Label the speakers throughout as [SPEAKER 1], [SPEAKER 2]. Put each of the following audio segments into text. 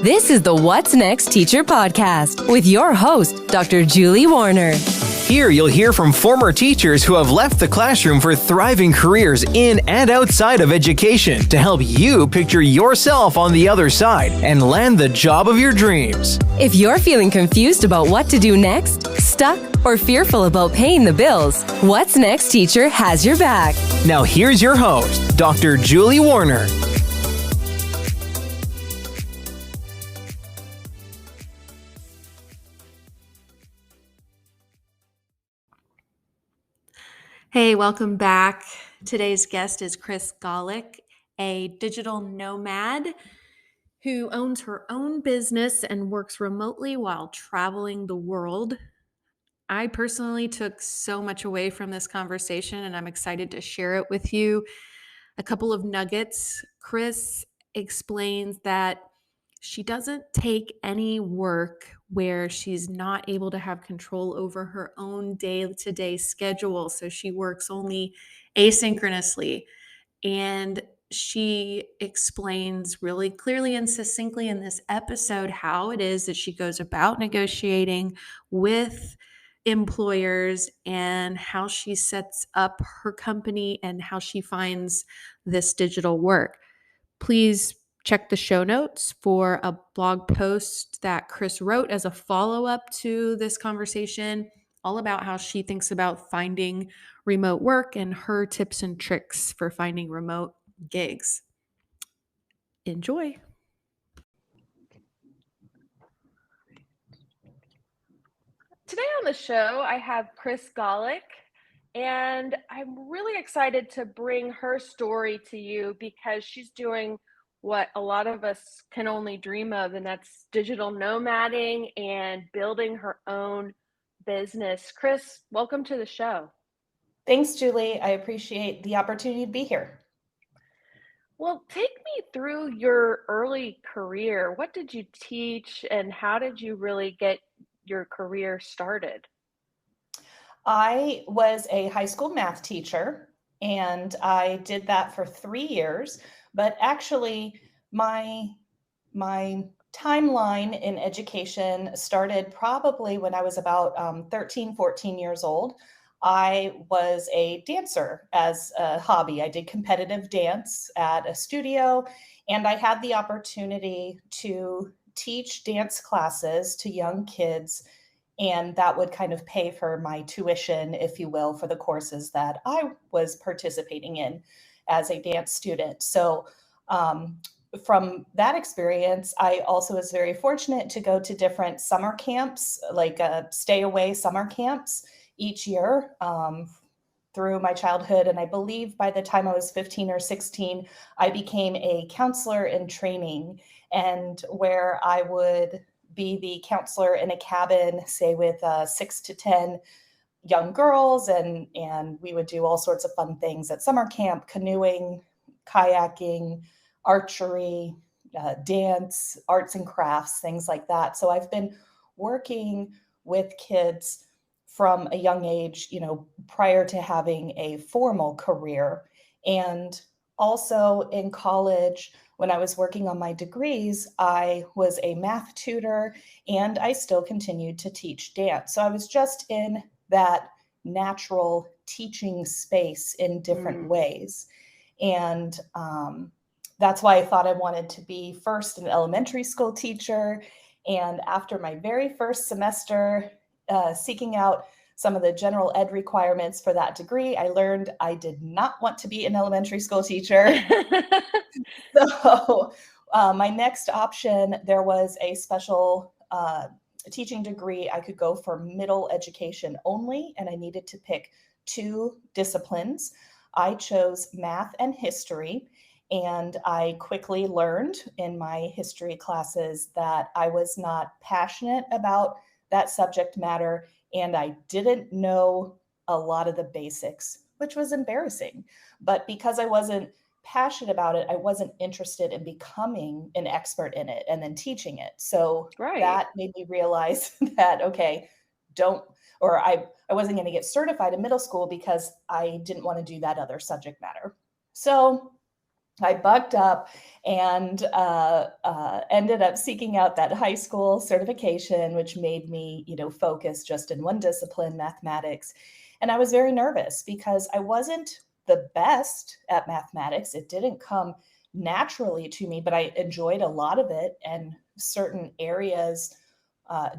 [SPEAKER 1] This is the What's Next Teacher Podcast with your host, Dr. Julie Warner.
[SPEAKER 2] Here you'll hear from former teachers who have left the classroom for thriving careers in and outside of education to help you picture yourself on the other side and land the job of your dreams.
[SPEAKER 1] If you're feeling confused about what to do next, stuck, or fearful about paying the bills, What's Next Teacher has your back.
[SPEAKER 2] Now here's your host, Dr. Julie Warner.
[SPEAKER 3] Hey, welcome back. Today's guest is Chris Golick, a digital nomad who owns her own business and works remotely while traveling the world. I personally took so much away from this conversation, and I'm excited to share it with you. A couple of nuggets. Chris explains that she doesn't take any work where she's not able to have control over her own day-to-day schedule. So she works only asynchronously. And she explains really clearly and succinctly in this episode how it is that she goes about negotiating with employers and how she sets up her company and how she finds this digital work. Please check the show notes for a blog post that Chris wrote as a follow-up to this conversation, all about how she thinks about finding remote work and her tips and tricks for finding remote gigs. Enjoy.
[SPEAKER 4] Today on the show, I have Chris Golick, and I'm really excited to bring her story to you because she's doing what a lot of us can only dream of, and that's digital nomading and building her own business. Chris, welcome to the show.
[SPEAKER 5] Thanks, Julie. I appreciate the opportunity to be here.
[SPEAKER 4] Well, take me through your early career. What did you teach, and how did you really get your career started?
[SPEAKER 5] I was a high school math teacher, and I did that for 3 years. But actually, my timeline in education started probably when I was about 13, 14 years old. I was a dancer as a hobby. I did competitive dance at a studio, and I had the opportunity to teach dance classes to young kids, and that would kind of pay for my tuition, if you will, for the courses that I was participating in as a dance student. So from that experience, I also was very fortunate to go to different summer camps, like stay away summer camps each year through my childhood. And I believe by the time I was 15 or 16, I became a counselor in training, and where I would be the counselor in a cabin, say with 6 to 10 young girls, and we would do all sorts of fun things at summer camp: canoeing, kayaking, archery, dance, arts and crafts, things like that. So I've been working with kids from a young age, prior to having a formal career. And also in college, when I was working on my degrees, I was a math tutor, and I still continued to teach dance. So I was just in that natural teaching space in different ways. And that's why I thought I wanted to be first an elementary school teacher. And after my very first semester, seeking out some of the general ed requirements for that degree, I learned I did not want to be an elementary school teacher. So my next option, there was a special teaching degree. I could go for middle education only, and I needed to pick 2 disciplines. I chose math and history, and I quickly learned in my history classes that I was not passionate about that subject matter, and I didn't know a lot of the basics, which was embarrassing. But because I wasn't passionate about it, I wasn't interested in becoming an expert in it and then teaching it. So that made me realize that, okay, I wasn't going to get certified in middle school because I didn't want to do that other subject matter. So I bucked up and ended up seeking out that high school certification, which made me, focus just in one discipline, mathematics. And I was very nervous because I wasn't the best at mathematics. It didn't come naturally to me, but I enjoyed a lot of it. And certain areas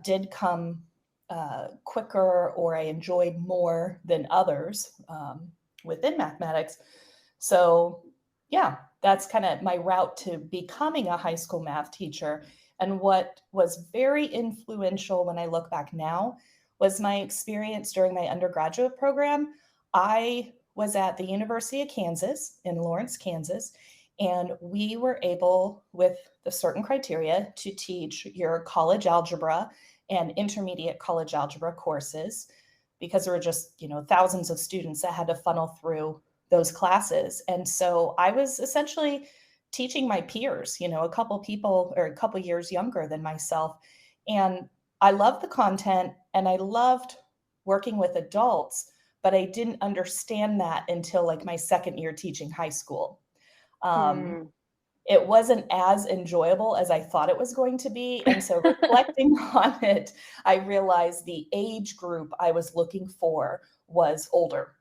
[SPEAKER 5] did come quicker, or I enjoyed more than others within mathematics. So, yeah, that's kind of my route to becoming a high school math teacher. And what was very influential when I look back now was my experience during my undergraduate program. I was at the University of Kansas in Lawrence, Kansas, and we were able, with the certain criteria, to teach your college algebra and intermediate college algebra courses, because there were just, thousands of students that had to funnel through those classes. And so I was essentially teaching my peers, a couple people or a couple years younger than myself. And I loved the content and I loved working with adults, but I didn't understand that until like my second year teaching high school. Um,
[SPEAKER 4] Hmm.
[SPEAKER 5] it wasn't as enjoyable as I thought it was going to be. And so reflecting on it, I realized the age group I was looking for was older.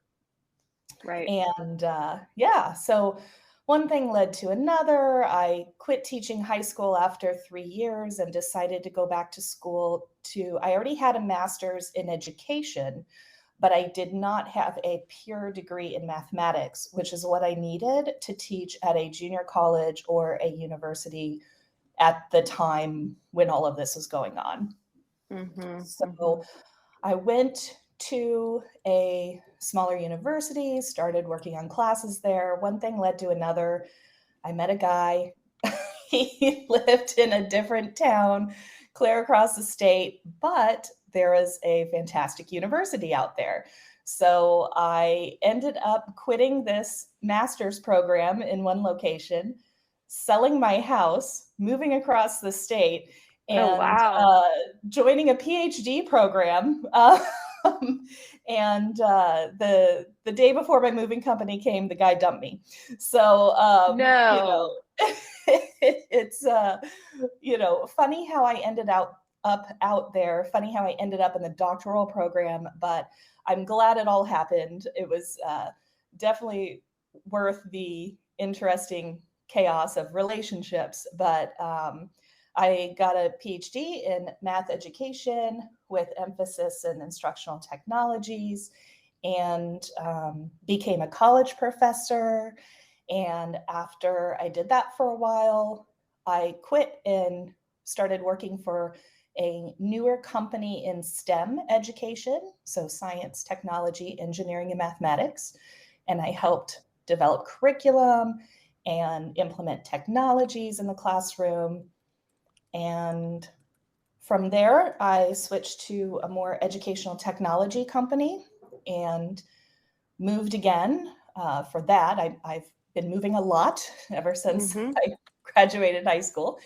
[SPEAKER 4] Right.
[SPEAKER 5] And yeah, so one thing led to another. I quit teaching high school after 3 years and decided to go back to school I already had a master's in education, but I did not have a pure degree in mathematics, which is what I needed to teach at a junior college or a university at the time when all of this was going on.
[SPEAKER 4] Mm-hmm. Mm-hmm.
[SPEAKER 5] So I went to a smaller university, started working on classes there. One thing led to another. I met a guy. He lived in a different town, clear across the state, but there is a fantastic university out there. So I ended up quitting this master's program in one location, selling my house, moving across the state,
[SPEAKER 4] Oh,
[SPEAKER 5] and
[SPEAKER 4] wow.
[SPEAKER 5] joining a PhD program. And the day before my moving company came, the guy dumped me. So
[SPEAKER 4] No.
[SPEAKER 5] it's funny how I ended up out there. Funny how I ended up in the doctoral program, but I'm glad it all happened. It was definitely worth the interesting chaos of relationships, but I got a PhD in math education with emphasis in instructional technologies, and became a college professor. And after I did that for a while, I quit and started working for a newer company in STEM education, so science, technology, engineering, and mathematics. And I helped develop curriculum and implement technologies in the classroom. And from there, I switched to a more educational technology company and moved again. For that, I've been moving a lot ever since
[SPEAKER 4] Mm-hmm.
[SPEAKER 5] I graduated high school.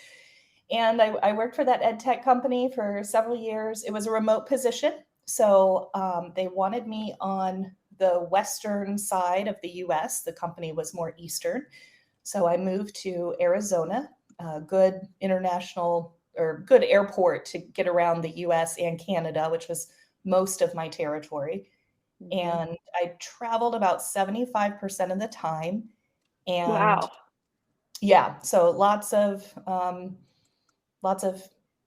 [SPEAKER 5] And I worked for that ed tech company for several years. It was a remote position. So they wanted me on the western side of the US. The company was more eastern. So I moved to Arizona, a good international or good airport to get around the US and Canada, which was most of my territory.
[SPEAKER 4] Mm-hmm.
[SPEAKER 5] And I traveled about 75% of the time. And
[SPEAKER 4] Wow.
[SPEAKER 5] yeah, so lots of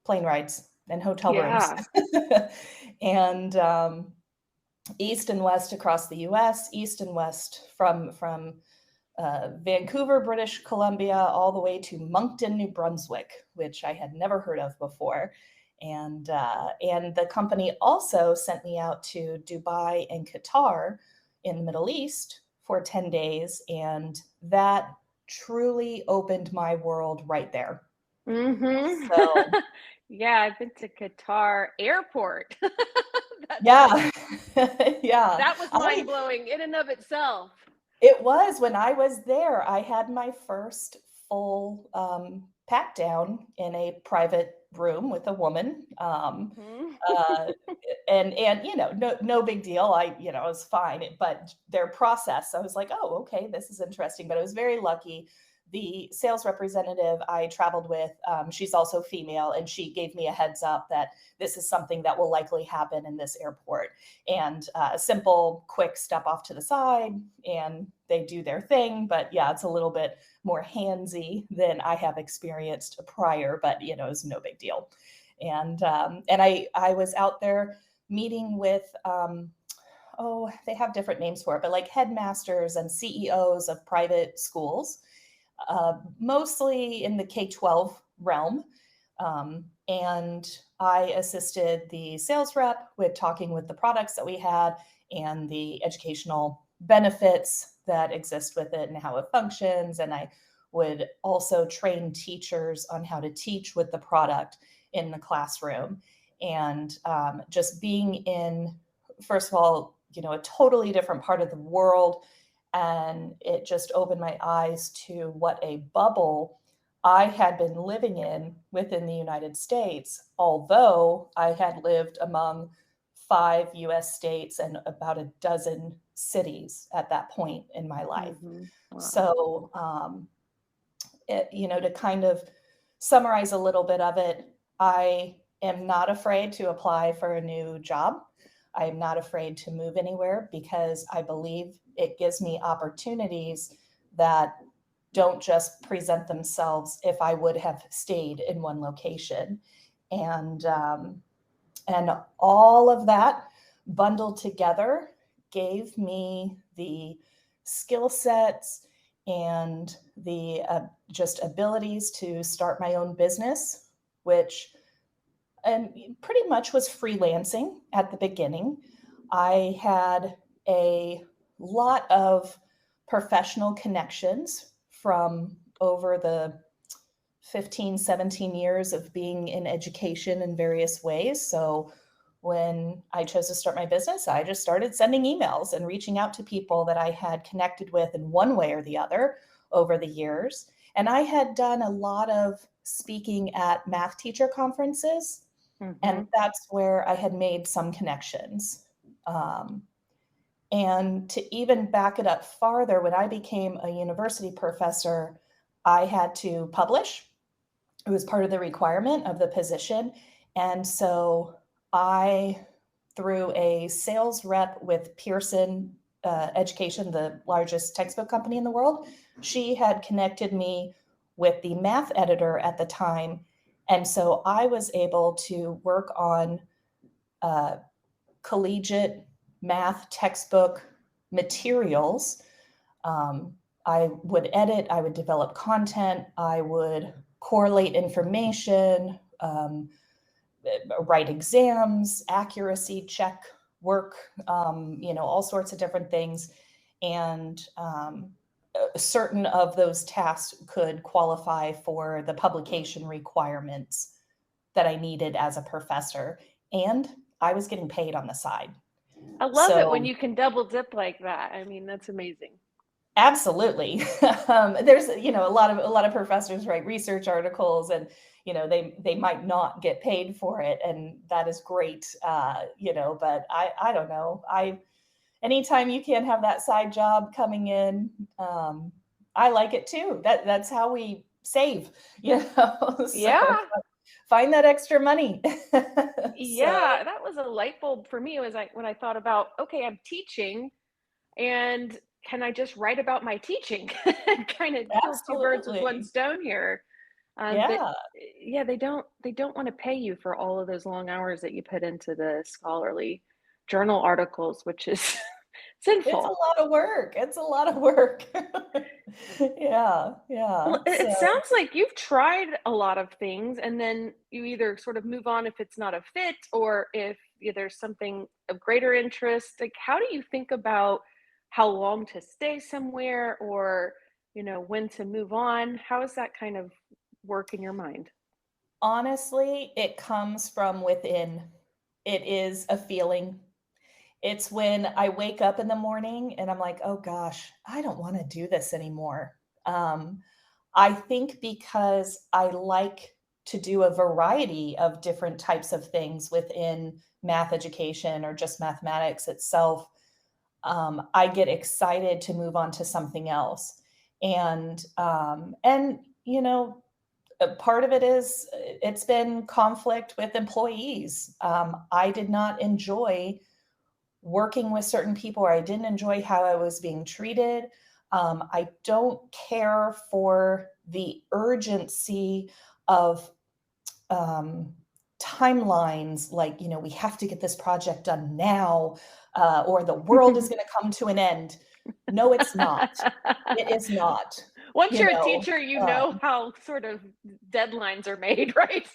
[SPEAKER 5] plane rides and hotel rooms.
[SPEAKER 4] Yeah.
[SPEAKER 5] And east and west across the US, east and west from Vancouver, British Columbia, all the way to Moncton, New Brunswick, which I had never heard of before. And the company also sent me out to Dubai and Qatar in the Middle East for 10 days. And that truly opened my world right there.
[SPEAKER 4] Mm-hmm.
[SPEAKER 5] So,
[SPEAKER 4] Yeah, I've been to Qatar Airport. That's
[SPEAKER 5] yeah, yeah.
[SPEAKER 4] that was
[SPEAKER 5] I
[SPEAKER 4] mind-blowing in and of itself.
[SPEAKER 5] It was when I was there. I had my first full pat down in a private room with a woman.
[SPEAKER 4] Mhm.
[SPEAKER 5] Uh, and no big deal. It was fine. But their process, I was like, oh, okay, this is interesting. But I was very lucky the sales representative I traveled with, she's also female, and she gave me a heads up that this is something that will likely happen in this airport. And a simple, quick step off to the side, and they do their thing. But yeah, it's a little bit more handsy than I have experienced prior, but it's no big deal. And I was out there meeting with they have different names for it, but like headmasters and CEOs of private schools, mostly in the K-12 realm. And I assisted the sales rep with talking with the products that we had and the educational benefits that exist with it and how it functions. And I would also train teachers on how to teach with the product in the classroom. And just being in, first of all, a totally different part of the world. And it just opened my eyes to what a bubble I had been living in within the United States, although I had lived among 5 US states and about a dozen cities at that point in my life.
[SPEAKER 4] Wow.
[SPEAKER 5] So, to kind of summarize a little bit of it, I am not afraid to apply for a new job. I am not afraid to move anywhere because I believe it gives me opportunities that don't just present themselves if I would have stayed in one location. And all of that bundled together gave me the skill sets and the just abilities to start my own business, which pretty much was freelancing at the beginning. I had a lot of professional connections from over the 15, 17 years of being in education in various ways. So when I chose to start my business, I just started sending emails and reaching out to people that I had connected with in one way or the other over the years. And I had done a lot of speaking at math teacher conferences. And that's where I had made some connections. And to even back it up farther, when I became a university professor, I had to publish. It was part of the requirement of the position. And so I, through a sales rep with Pearson Education, the largest textbook company in the world, she had connected me with the math editor at the time. And so I was able to work on collegiate math textbook materials. I would edit, I would develop content, I would correlate information, write exams, accuracy check work, all sorts of different things. And certain of those tasks could qualify for the publication requirements that I needed as a professor. And I was getting paid on the side.
[SPEAKER 4] I love it when you can double dip like that. I mean, that's amazing.
[SPEAKER 5] Absolutely. There's, a lot of professors write research articles and, they might not get paid for it. And that is great. But I don't know. Anytime you can have that side job coming in, I like it too. That's how we save, So
[SPEAKER 4] Yeah.
[SPEAKER 5] find that extra money.
[SPEAKER 4] Yeah, that was a light bulb for me. It was like when I thought about, okay, I'm teaching, and can I just write about my teaching? Kind of kill two birds with one stone here. But yeah, they don't want to pay you for all of those long hours that you put into the scholarly journal articles, which is sinful.
[SPEAKER 5] It's a lot of work. Yeah.
[SPEAKER 4] Well, it sounds like you've tried a lot of things, and then you either sort of move on if it's not a fit, or if there's something of greater interest. Like, how do you think about how long to stay somewhere, or when to move on? How does that kind of work in your mind?
[SPEAKER 5] Honestly, it comes from within. It is a feeling. It's when I wake up in the morning and I'm like, oh gosh, I don't want to do this anymore. I think because I like to do a variety of different types of things within math education or just mathematics itself, I get excited to move on to something else. And you know, part of it is it's been conflict with employees. I did not enjoy working with certain people, or I didn't enjoy how I was being treated. I don't care for the urgency of um, timelines, like, you know, we have to get this project done now, or the world is going to come to an end. No, it's not. It is not.
[SPEAKER 4] Once
[SPEAKER 5] You
[SPEAKER 4] you're a
[SPEAKER 5] know,
[SPEAKER 4] teacher, you
[SPEAKER 5] uh,
[SPEAKER 4] know how sort of deadlines are made, right?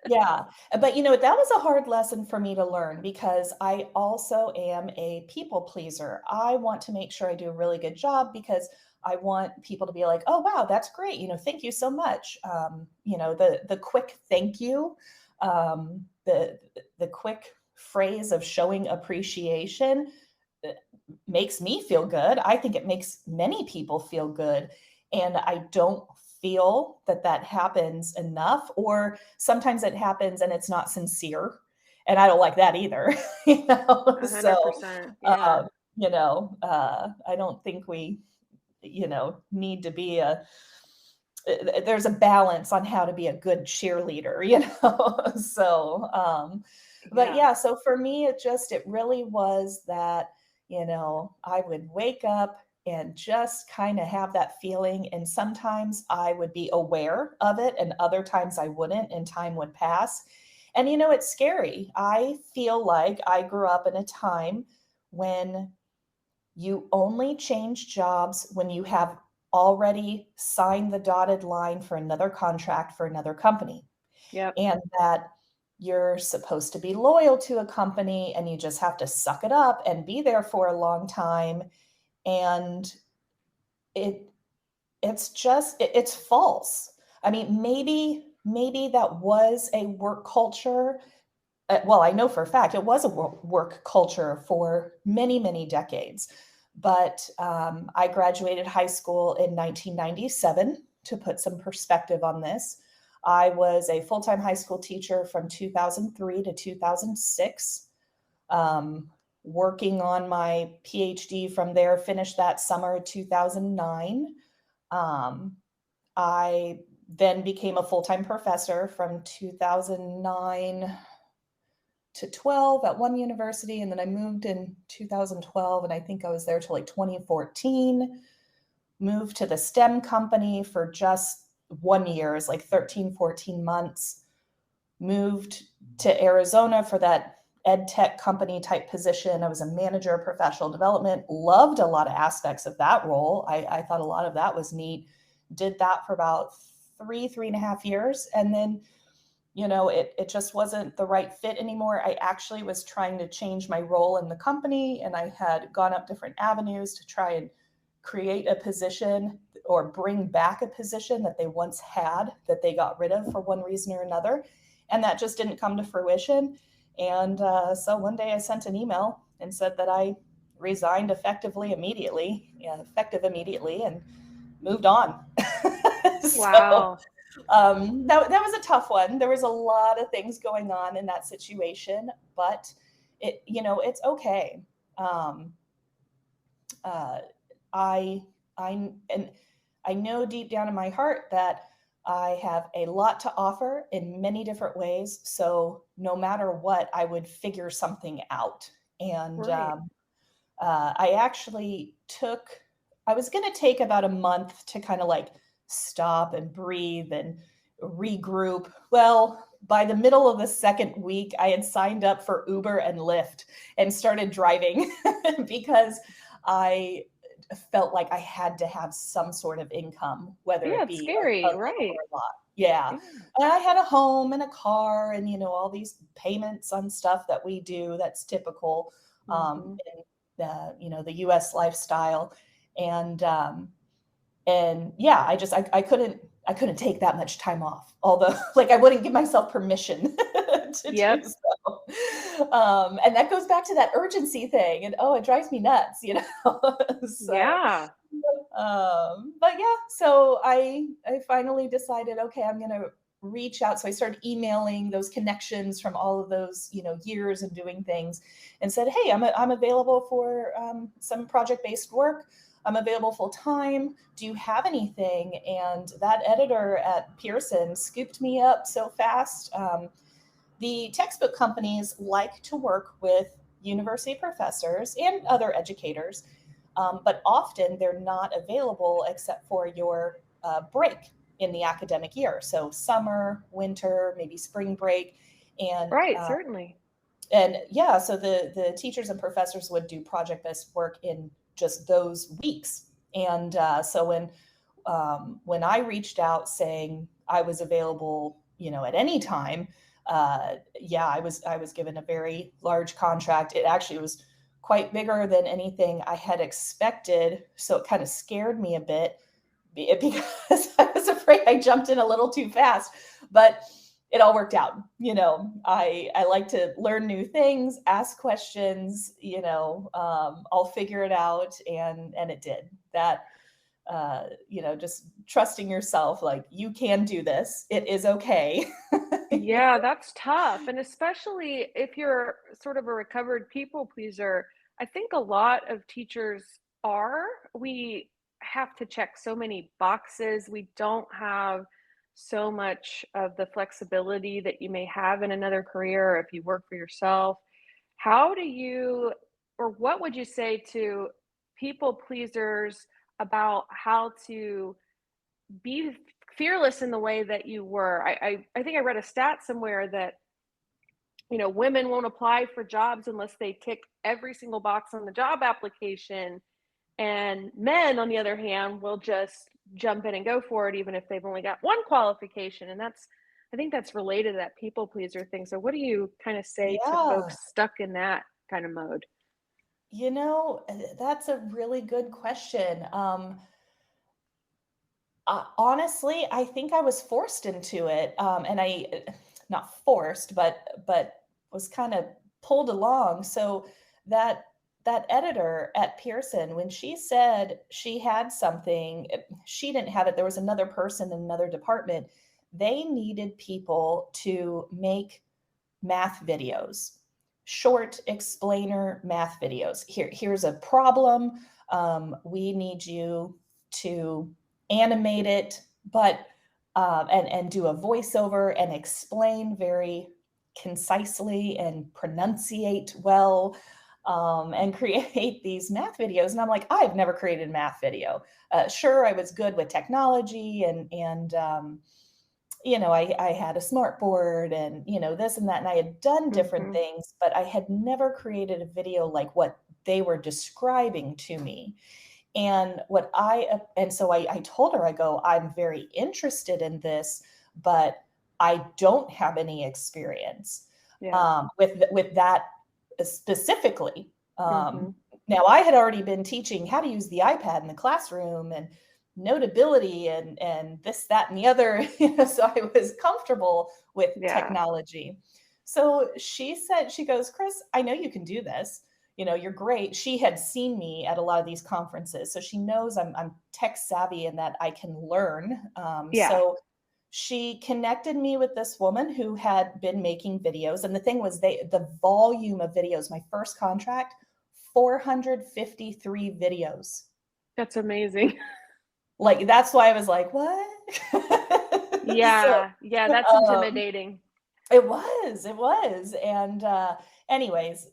[SPEAKER 5] Yeah, but you know, that was a hard lesson for me to learn because I also am a people pleaser. I want to make sure I do a really good job because I want people to be like, "Oh, wow, that's great. You know, thank you so much." You know, the quick thank you, the quick phrase of showing appreciation uh, makes me feel good. I think it makes many people feel good, and I don't feel that that happens enough, or sometimes it happens and it's not sincere, and I don't like that either. You know, so
[SPEAKER 4] 100%. Yeah.
[SPEAKER 5] I don't think we, need to be there's a balance on how to be a good cheerleader, so but
[SPEAKER 4] Yeah.
[SPEAKER 5] yeah, so for me it really was that, I would wake up and just kind of have that feeling, and sometimes I would be aware of it and other times I wouldn't, and time would pass. And it's scary. I feel like I grew up in a time when you only change jobs when you have already signed the dotted line for another contract for another company,
[SPEAKER 4] Yep.
[SPEAKER 5] and that you're supposed to be loyal to a company and you just have to suck it up and be there for a long time. And it it's false. I mean, maybe that was a work culture. Well, I know for a fact it was a work culture for many, many decades. But I graduated high school in 1997. To put some perspective on this, I was a full-time high school teacher from 2003 to 2006, working on my PhD from there, finished that summer 2009. Um, I then became a full-time professor from 2009 to 12 at one university, and then I moved in 2012, and I think I was there till like 2014. Moved to the STEM company for just 1 year, it's like 13, 14 months. Moved to Arizona for that ed tech company type position. I was a manager of professional development, loved a lot of aspects of that role. I thought a lot of that was neat. Did that for about 3.5 years. And then, it just wasn't the right fit anymore. I actually was trying to change my role in the company, and I had gone up different avenues to try and create a position or bring back a position that they once had that they got rid of for one reason or another. And that just didn't come to fruition. And so one day I sent an email and said that I resigned effective immediately, and moved on. So
[SPEAKER 4] Wow.
[SPEAKER 5] that was a tough one. There was a lot of things going on in that situation, but it's okay. Um, uh, I and I know deep down in my heart that I have a lot to offer in many different ways. So no matter what, I would figure something out. And
[SPEAKER 4] Right.
[SPEAKER 5] I actually I was going to take about a month to kind of like stop and breathe and regroup. Well, by the middle of the second week, I had signed up for Uber and Lyft and started driving because I felt like I had to have some sort of income, whether
[SPEAKER 4] Yeah,
[SPEAKER 5] it
[SPEAKER 4] it's
[SPEAKER 5] be a
[SPEAKER 4] scary,
[SPEAKER 5] little or
[SPEAKER 4] right?
[SPEAKER 5] a lot. Yeah.
[SPEAKER 4] Yeah.
[SPEAKER 5] And I had a home and a car and, all these payments on stuff that we do that's typical
[SPEAKER 4] Mhm.
[SPEAKER 5] in the US lifestyle. And, and yeah, I couldn't take that much time off, although like I wouldn't give myself permission to do
[SPEAKER 4] Yep.
[SPEAKER 5] so. And that goes back to that urgency thing, and it drives me nuts, so
[SPEAKER 4] Yeah.
[SPEAKER 5] but yeah, so I finally decided, okay, I'm gonna reach out. So I started emailing those connections from all of those, years and doing things, and said, hey, I'm available for some project based work. I'm available full time. Do you have anything? And that editor at Pearson scooped me up so fast. The textbook companies like to work with university professors and other educators, but often they're not available except for your break in the academic year. So summer, winter, maybe spring break. And
[SPEAKER 4] Right, certainly.
[SPEAKER 5] and yeah, so the teachers and professors would do project-based work in just those weeks. And so when I reached out saying I was available, at any time, yeah, I was given a very large contract. It actually was quite bigger than anything I had expected, so it kind of scared me a bit because I was afraid I jumped in a little too fast. But it all worked out. I like to learn new things, ask questions. I'll figure it out, and it did that. Just trusting yourself, like you can do this. It is okay.
[SPEAKER 4] Yeah, that's tough. And especially if you're sort of a recovered people pleaser, I think a lot of teachers are. We have to check so many boxes. We don't have so much of the flexibility that you may have in another career or if you work for yourself. How do you, or what would you say to people pleasers about how to be fearless in the way that you were? I think I read a stat somewhere that women won't apply for jobs unless they tick every single box on the job application, and men on the other hand will just jump in and go for it even if they've only got one qualification. And I think that's related to that people pleaser thing. So what do you kind of say to
[SPEAKER 5] Yeah,
[SPEAKER 4] folks stuck in that kind of mode?
[SPEAKER 5] that's a really good question. Honestly, I think I was forced into it, and not forced, but was kind of pulled along. So that that editor at Pearson, when she said she had something, she didn't have it. There was another person in another department. They needed people to make math videos, short explainer math videos. Here's a problem. We need you to animate it, but and do a voiceover and explain very concisely and pronunciate well, and create these math videos. And I'm like, I've never created a math video. Sure, I was good with technology and I had a smart board and, this and that, and I had done different
[SPEAKER 4] Hmm.
[SPEAKER 5] things, but I had never created a video like what they were describing to me. And so I told her, I go, I'm very interested in this, but I don't have any experience
[SPEAKER 4] Yeah.
[SPEAKER 5] with that specifically.
[SPEAKER 4] Hmm.
[SPEAKER 5] Now I had already been teaching how to use the iPad in the classroom and notability and this, that, and the other. So I was comfortable with
[SPEAKER 4] Yeah.
[SPEAKER 5] technology. So she goes, Chris, I know you can do this. You're great. She had seen me at a lot of these conferences, so she knows I'm tech savvy and that I can learn.
[SPEAKER 4] Yeah.
[SPEAKER 5] So she connected me with this woman who had been making videos. And the thing was, the volume of videos, my first contract, 453 videos.
[SPEAKER 4] That's amazing.
[SPEAKER 5] Like, that's why I was like, what? So,
[SPEAKER 4] Yeah. Yeah. That's intimidating.
[SPEAKER 5] it was. And anyways,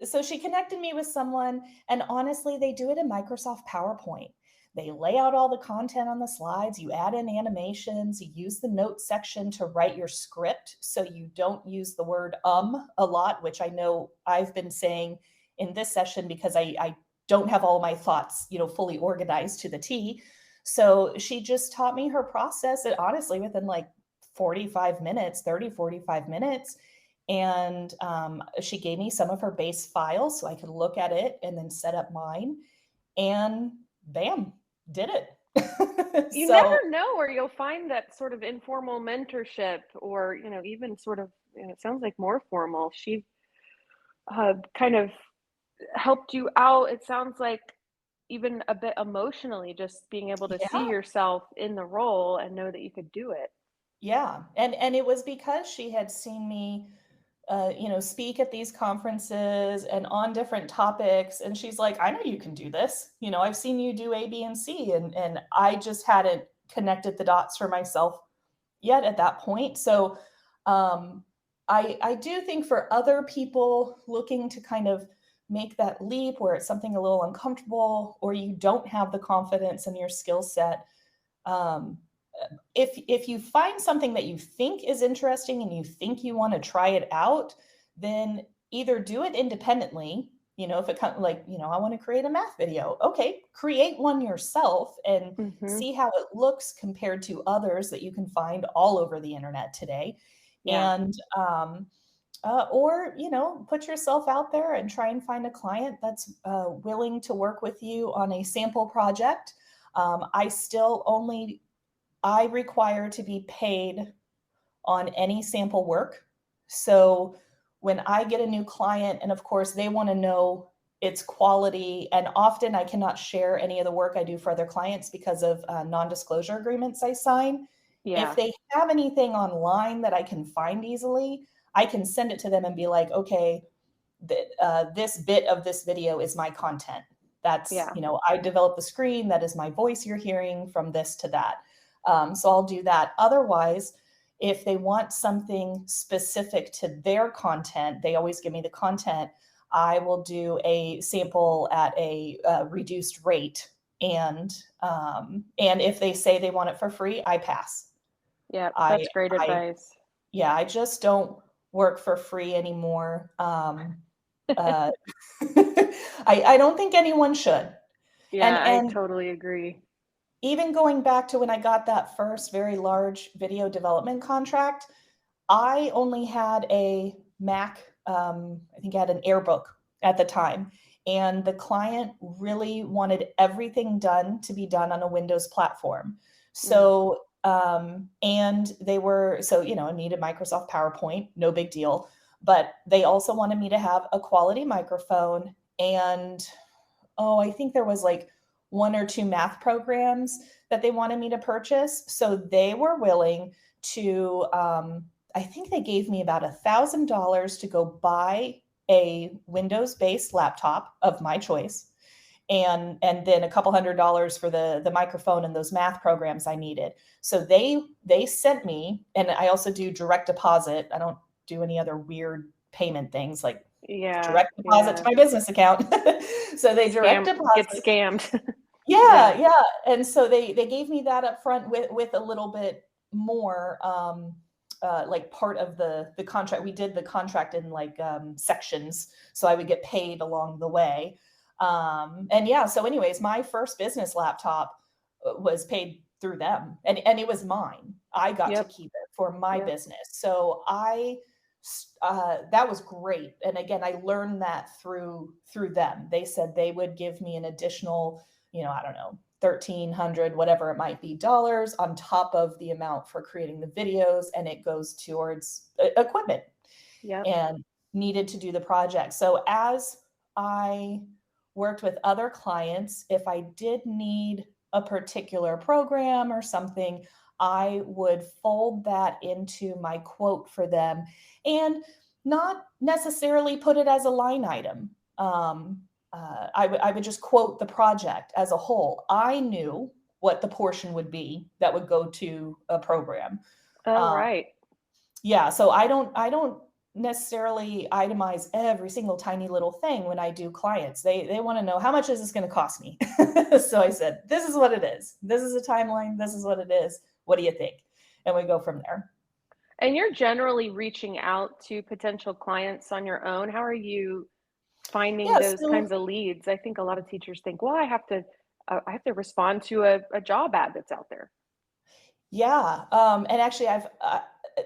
[SPEAKER 5] so she connected me with someone, and honestly, they do it in Microsoft PowerPoint. They lay out all the content on the slides, you add in animations, you use the notes section to write your script so you don't use the word a lot, which I know I've been saying in this session because I don't have all my thoughts, fully organized to the T. So she just taught me her process, and honestly, within like 45 minutes, 30, 45 minutes. And she gave me some of her base files so I could look at it and then set up mine. And bam, did it.
[SPEAKER 4] You
[SPEAKER 5] So,
[SPEAKER 4] never know where you'll find that sort of informal mentorship or, even sort of, it sounds like more formal. She kind of helped you out. It sounds like even a bit emotionally, just being able to see
[SPEAKER 5] yeah,
[SPEAKER 4] yourself in the role and know that you could do it.
[SPEAKER 5] yeah. And it was because she had seen me speak at these conferences and on different topics. And she's like, I know you can do this. I've seen you do A, B, and C. And I just hadn't connected the dots for myself yet at that point. So I do think for other people looking to kind of make that leap where it's something a little uncomfortable, or you don't have the confidence in your skill set, um, if you find something that you think is interesting and you think you want to try it out, then either do it independently. If it comes like, I want to create a math video. Okay, create one yourself and
[SPEAKER 4] Mm-hmm.
[SPEAKER 5] see how it looks compared to others that you can find all over the internet today.
[SPEAKER 4] Yeah.
[SPEAKER 5] And or put yourself out there and try and find a client that's willing to work with you on a sample project. I require to be paid on any sample work. So when I get a new client, and of course they want to know its quality, and often I cannot share any of the work I do for other clients because of non-disclosure agreements I sign.
[SPEAKER 4] Yeah.
[SPEAKER 5] If they have anything online that I can find easily, I can send it to them and be like, okay, this bit of this video is my content. That's,
[SPEAKER 4] Yeah.
[SPEAKER 5] I developed the screen. That is my voice you're hearing from this to that. So I'll do that. Otherwise, if they want something specific to their content, they always give me the content. I will do a sample at a reduced rate. And if they say they want it for free, I pass.
[SPEAKER 4] Yeah, that's great advice.
[SPEAKER 5] I just don't work for free anymore. I don't think anyone should.
[SPEAKER 4] Yeah,
[SPEAKER 5] And
[SPEAKER 4] I totally agree.
[SPEAKER 5] Even going back to when I got that first very large video development contract, I only had a Mac. I think I had an AirBook at the time. And the client really wanted everything done to be done on a Windows platform. So, and they were, needed Microsoft PowerPoint, no big deal. But they also wanted me to have a quality microphone. And, I think there was like 1 or 2 math programs that they wanted me to purchase. So they were willing to, I think they gave me about $1,000 to go buy a Windows-based laptop of my choice. And then a couple $100 for the microphone and those math programs I needed. So they sent me, and I also do direct deposit. I don't do any other weird payment things like direct deposit to my business account. So they direct deposit.
[SPEAKER 4] Get scammed.
[SPEAKER 5] Yeah. And so they gave me that up front with a little bit more, like part of the contract. We did the contract in like sections, so I would get paid along the way. So anyways, my first business laptop was paid through them, and it was mine. I got to keep it for my business. So that was great. And again, I learned that through them. They said they would give me an additional, I don't know, $1,300, whatever it might be, dollars on top of the amount for creating the videos. And it goes towards equipment and needed to do the project. So as I worked with other clients, if I did need a particular program or something, I would fold that into my quote for them and not necessarily put it as a line item. I would just quote the project as a whole. I knew what the portion would be that would go to a program.
[SPEAKER 4] Oh, right.
[SPEAKER 5] Yeah. So I don't necessarily itemize every single tiny little thing when I do clients. They want to know, how much is this going to cost me? So I said, this is what it is. This is a timeline. This is what it is. What do you think? And we go from there.
[SPEAKER 4] And you're generally reaching out to potential clients on your own. How are you finding those kinds of leads? I think a lot of teachers think, well, I have to respond to a job ad that's out there.
[SPEAKER 5] Yeah. And actually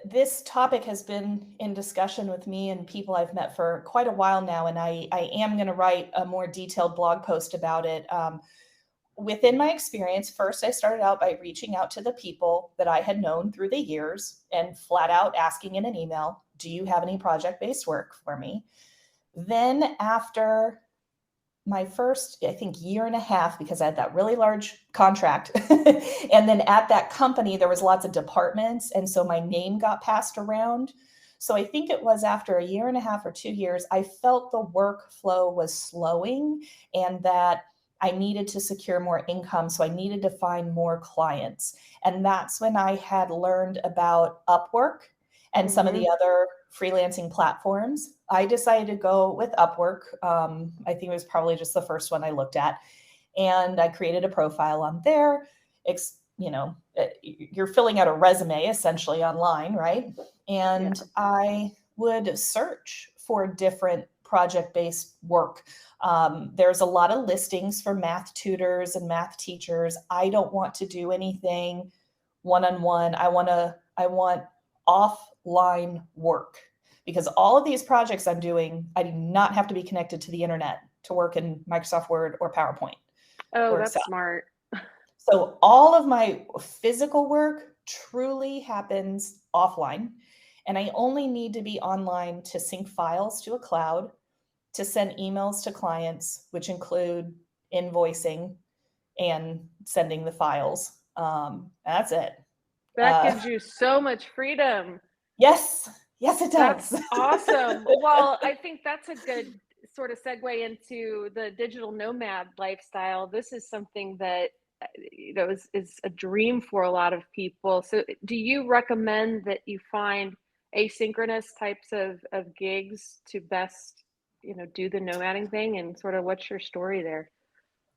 [SPEAKER 5] this topic has been in discussion with me and people I've met for quite a while now. And I am going to write a more detailed blog post about it. Within my experience, first, I started out by reaching out to the people that I had known through the years and flat out asking in an email, do you have any project-based work for me? Then after my first, I think, year and a half, because I had that really large contract, and then at that company, there was lots of departments. And so my name got passed around. So I think it was after a year and a half or 2 years, I felt the workflow was slowing and that I needed to secure more income. So I needed to find more clients. And that's when I had learned about Upwork and some of the other freelancing platforms. I decided to go with Upwork. I think it was probably just the first one I looked at. And I created a profile on there. You're filling out a resume essentially online, right? And I would search for different project-based work. There's a lot of listings for math tutors and math teachers. I don't want to do anything one-on-one. I want offline work because all of these projects I'm doing, I do not have to be connected to the internet to work in Microsoft Word or PowerPoint.
[SPEAKER 4] Oh,
[SPEAKER 5] or
[SPEAKER 4] that's
[SPEAKER 5] Excel.
[SPEAKER 4] smart.
[SPEAKER 5] So all of my physical work truly happens offline, and I only need to be online to sync files to a cloud, to send emails to clients, which include invoicing and sending the files. That's it.
[SPEAKER 4] That gives you so much freedom.
[SPEAKER 5] Yes, it does.
[SPEAKER 4] That's awesome. Well, I think that's a good sort of segue into the digital nomad lifestyle. This is something that is a dream for a lot of people. So do you recommend that you find asynchronous types of gigs to best, do the nomading thing, and sort of what's your story there?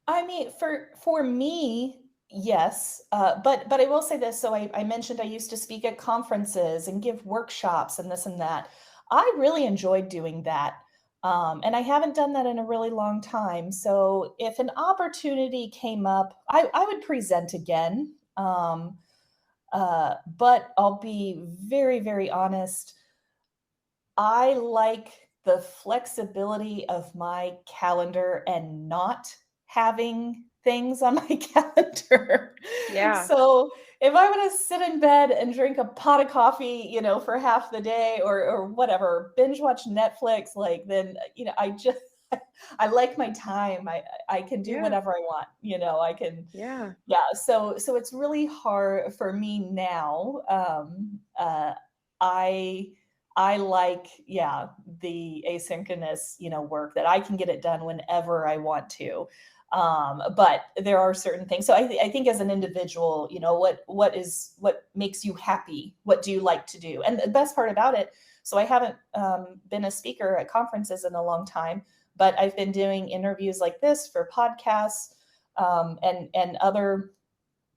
[SPEAKER 5] I mean, for me, yes. But I will say this. So I mentioned I used to speak at conferences and give workshops and this and that. I really enjoyed doing that. And I haven't done that in a really long time. So if an opportunity came up, I would present again. But I'll be very, very honest. I like the flexibility of my calendar and not having things on my calendar.
[SPEAKER 4] Yeah.
[SPEAKER 5] So if I want to sit in bed and drink a pot of coffee, for half the day or whatever, binge watch Netflix, then, I like my time. I can do whatever I want, I can.
[SPEAKER 4] Yeah.
[SPEAKER 5] So it's really hard for me now. I like, the asynchronous, work that I can get it done whenever I want to. But there are certain things. So I think as an individual, what makes you happy? What do you like to do? And the best part about it, so I haven't been a speaker at conferences in a long time, but I've been doing interviews like this for podcasts and other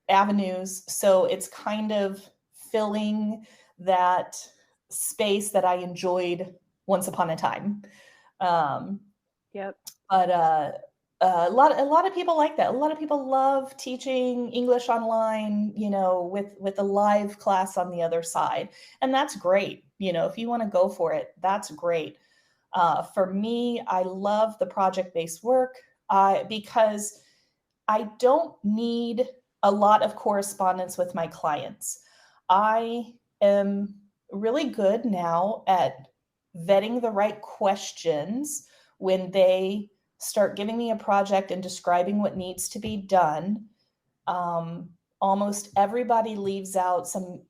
[SPEAKER 5] avenues. So it's kind of filling that space that I enjoyed once upon a time.
[SPEAKER 4] Yep.
[SPEAKER 5] But a lot of people like that. A lot of people love teaching English online, with a live class on the other side. And that's great. If you want to go for it, that's great. For me, I love the project-based work because I don't need a lot of correspondence with my clients. I am really good now at vetting the right questions when they start giving me a project and describing what needs to be done. Almost everybody leaves out some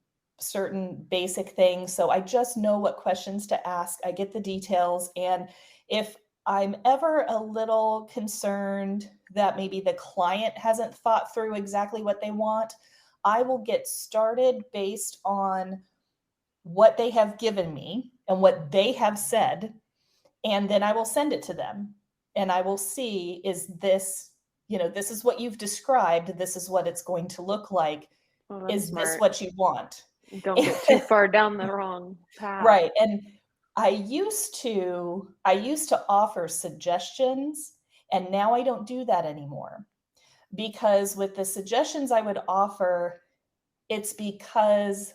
[SPEAKER 5] certain basic things. So I just know what questions to ask. I get the details. And if I'm ever a little concerned that maybe the client hasn't thought through exactly what they want, I will get started based on what they have given me and what they have said. And then I will send it to them and I will see, is this, this is what you've described. This is what it's going to look like.
[SPEAKER 4] Well,
[SPEAKER 5] is
[SPEAKER 4] smart.
[SPEAKER 5] This what you want?
[SPEAKER 4] Don't get too far down the wrong path.
[SPEAKER 5] Right. And I used to offer suggestions, and now I don't do that anymore, because with the suggestions I would offer, it's because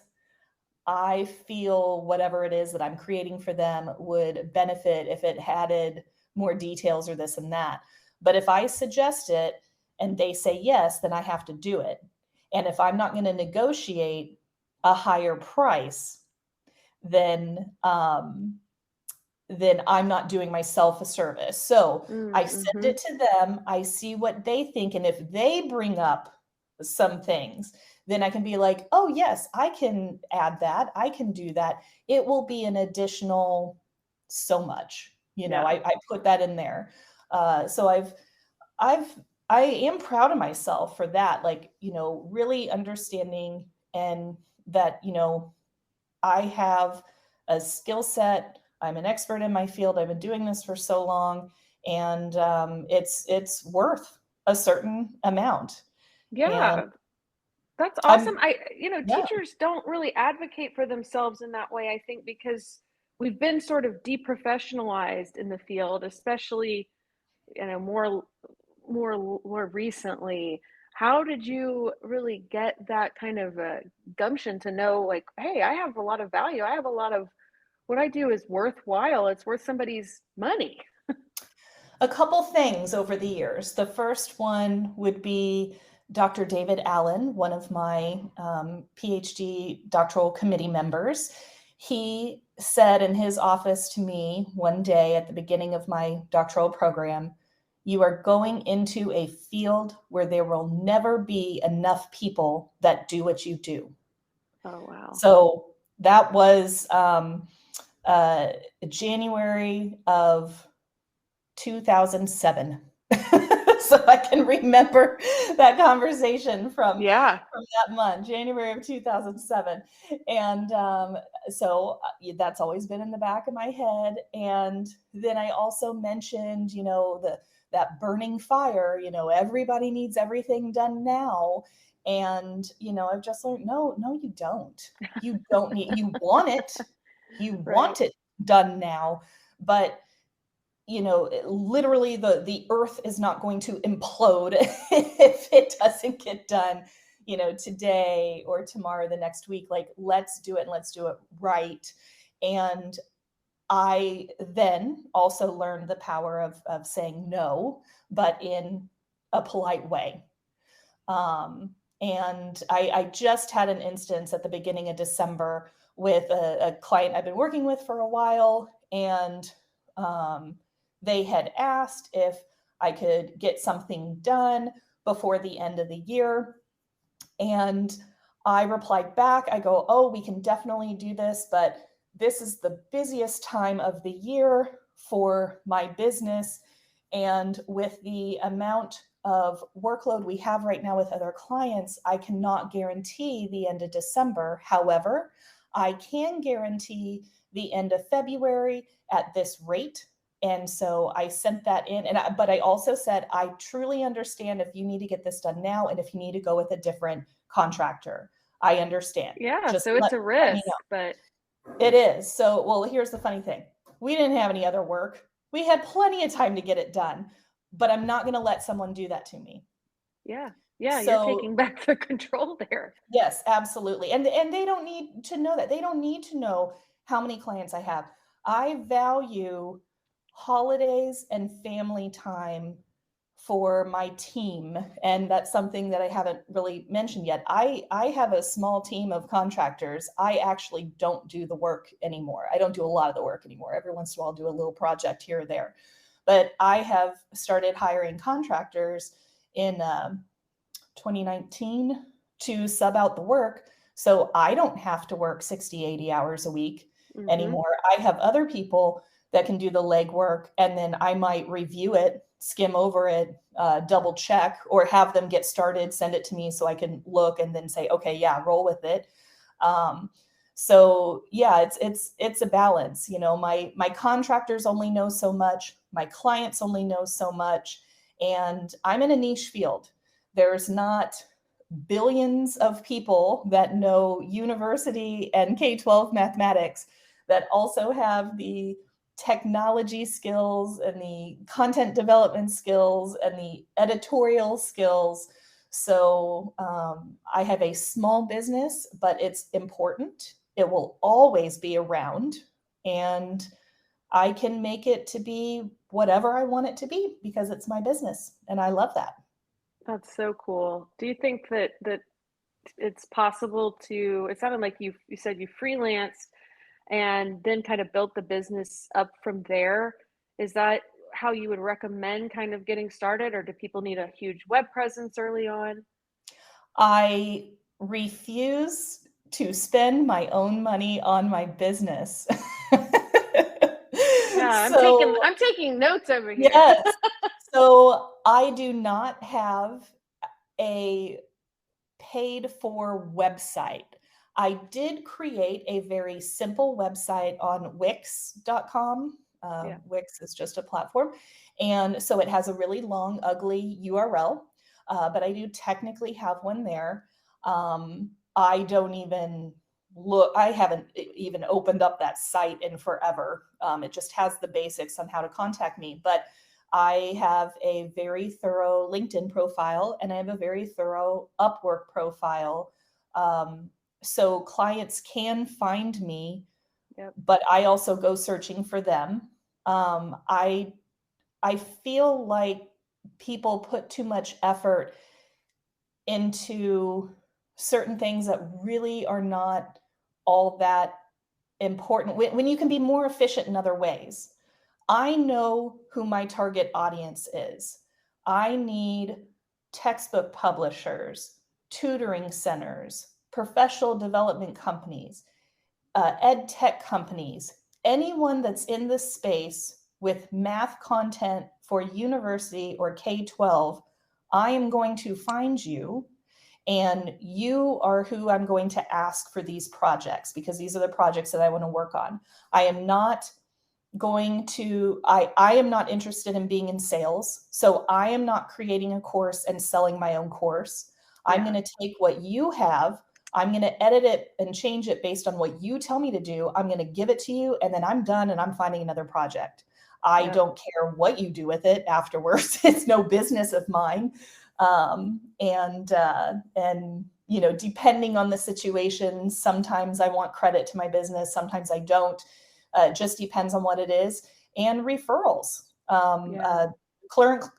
[SPEAKER 5] I feel whatever it is that I'm creating for them would benefit if it added more details or this and that. But if I suggest it and they say yes, then I have to do it. And if I'm not going to negotiate a higher price, then I'm not doing myself a service. So I send it to them. I see what they think. And if they bring up some things, then I can be like, oh, yes, I can add that. I can do that. It will be an additional so much,
[SPEAKER 4] Yeah.
[SPEAKER 5] I put that in there. So I've, I am proud of myself for that, like, really understanding and that, I have a skill set. I'm an expert in my field. I've been doing this for so long, and it's worth a certain amount. And
[SPEAKER 4] Yeah. That's awesome.
[SPEAKER 5] I'm yeah,
[SPEAKER 4] Teachers don't really advocate for themselves in that way, I think, because we've been sort of deprofessionalized in the field, especially, more recently. How did you really get that kind of gumption to know, like, hey, I have a lot of value. I have a lot of what I do is worthwhile. It's worth somebody's money.
[SPEAKER 5] a couple things over the years. The first one would be Dr. David Allen, one of my PhD doctoral committee members. He said in his office to me one day at the beginning of my doctoral program, you are going into a field where there will never be enough people that do what you do.
[SPEAKER 4] Oh, wow.
[SPEAKER 5] So that was uh, January of 2007. So I can remember that conversation
[SPEAKER 4] Yeah.
[SPEAKER 5] from that month, January of 2007. And so that's always been in the back of my head. And then I also mentioned, that burning fire, everybody needs everything done now. And, I've just learned, no, you don't. You don't need, you want it. You
[SPEAKER 4] Right.
[SPEAKER 5] want it done now, but literally the earth is not going to implode if it doesn't get done, today or tomorrow, the next week. Like, let's do it and let's do it right. And I then also learned the power of saying no, but in a polite way. And I just had an instance at the beginning of December with a client I've been working with for a while, and they had asked if I could get something done before the end of the year. And I replied back, I go, oh, we can definitely do this, but this is the busiest time of the year for my business. And with the amount of workload we have right now with other clients, I cannot guarantee the end of December. However, I can guarantee the end of February at this rate. And so I sent that in, but I also said, I truly understand if you need to get this done now, and if you need to go with a different contractor. I understand.
[SPEAKER 4] Yeah.
[SPEAKER 5] Just
[SPEAKER 4] So it's a
[SPEAKER 5] let me
[SPEAKER 4] risk, but
[SPEAKER 5] know. It is. So, well, here's the funny thing. We didn't have any other work. We had plenty of time to get it done, but I'm not going to let someone do that to me.
[SPEAKER 4] yeah. Yeah. You're
[SPEAKER 5] So
[SPEAKER 4] taking back the control there.
[SPEAKER 5] yes, absolutely. And they don't need to know that. They don't need to know how many clients I have. I value holidays and family time for my team, and that's something that I haven't really mentioned yet. I have a small team of contractors. I actually don't do the work anymore. I don't do a lot of the work anymore. Every once in a while I'll do a little project here or there. But I have started hiring contractors in 2019 to sub out the work. So I don't have to work 60, 80 hours a week
[SPEAKER 4] Hmm.
[SPEAKER 5] anymore. I have other people that can do the legwork, and then I might review it, skim over it, double check, or have them get started, send it to me so I can look and then say, okay, yeah, roll with it. Um, so yeah, it's a balance. My contractors only know so much, my clients only know so much, and I'm in a niche field. There's not billions of people that know university and K-12 mathematics that also have the technology skills and the content development skills and the editorial skills. So I have a small business, but it's important. It will always be around, and I can make it to be whatever I want it to be because it's my business, and I love that.
[SPEAKER 4] That's so cool. Do you think that it's possible to, it sounded like you said you freelanced and then kind of built the business up from there. Is that how you would recommend kind of getting started, or do people need a huge web presence early on?
[SPEAKER 5] I refuse to spend my own money on my business.
[SPEAKER 4] Yeah,
[SPEAKER 5] So,
[SPEAKER 4] I'm taking notes over here.
[SPEAKER 5] yes. So I do not have a paid for website. I did create a very simple website on Wix.com.
[SPEAKER 4] Yeah.
[SPEAKER 5] Wix is just a platform. And so it has a really long, ugly URL, but I do technically have one there. I don't even I haven't even opened up that site in forever. It just has the basics on how to contact me. But I have a very thorough LinkedIn profile and I have a very thorough Upwork profile. So clients can find me,
[SPEAKER 4] Yep.
[SPEAKER 5] but I also go searching for them. I feel like people put too much effort into certain things that really are not all that important when you can be more efficient in other ways. I know who my target audience is. I need textbook publishers, tutoring centers, professional development companies, ed tech companies, anyone that's in this space with math content for university or K-12. I am going to find you, and you are who I'm going to ask for these projects because these are the projects that I want to work on. I am not I am not interested in being in sales. So I am not creating a course and selling my own course. I'm
[SPEAKER 4] Yeah.
[SPEAKER 5] going to take what you have, I'm going to edit it and change it based on what you tell me to do. I'm going to give it to you, and then I'm done and I'm finding another project. I
[SPEAKER 4] Yep.
[SPEAKER 5] don't care what you do with it afterwards. It's no business of mine. And you know, depending on the situation, sometimes I want credit to my business, sometimes I don't. It just depends on what it is. And referrals.
[SPEAKER 4] Yeah.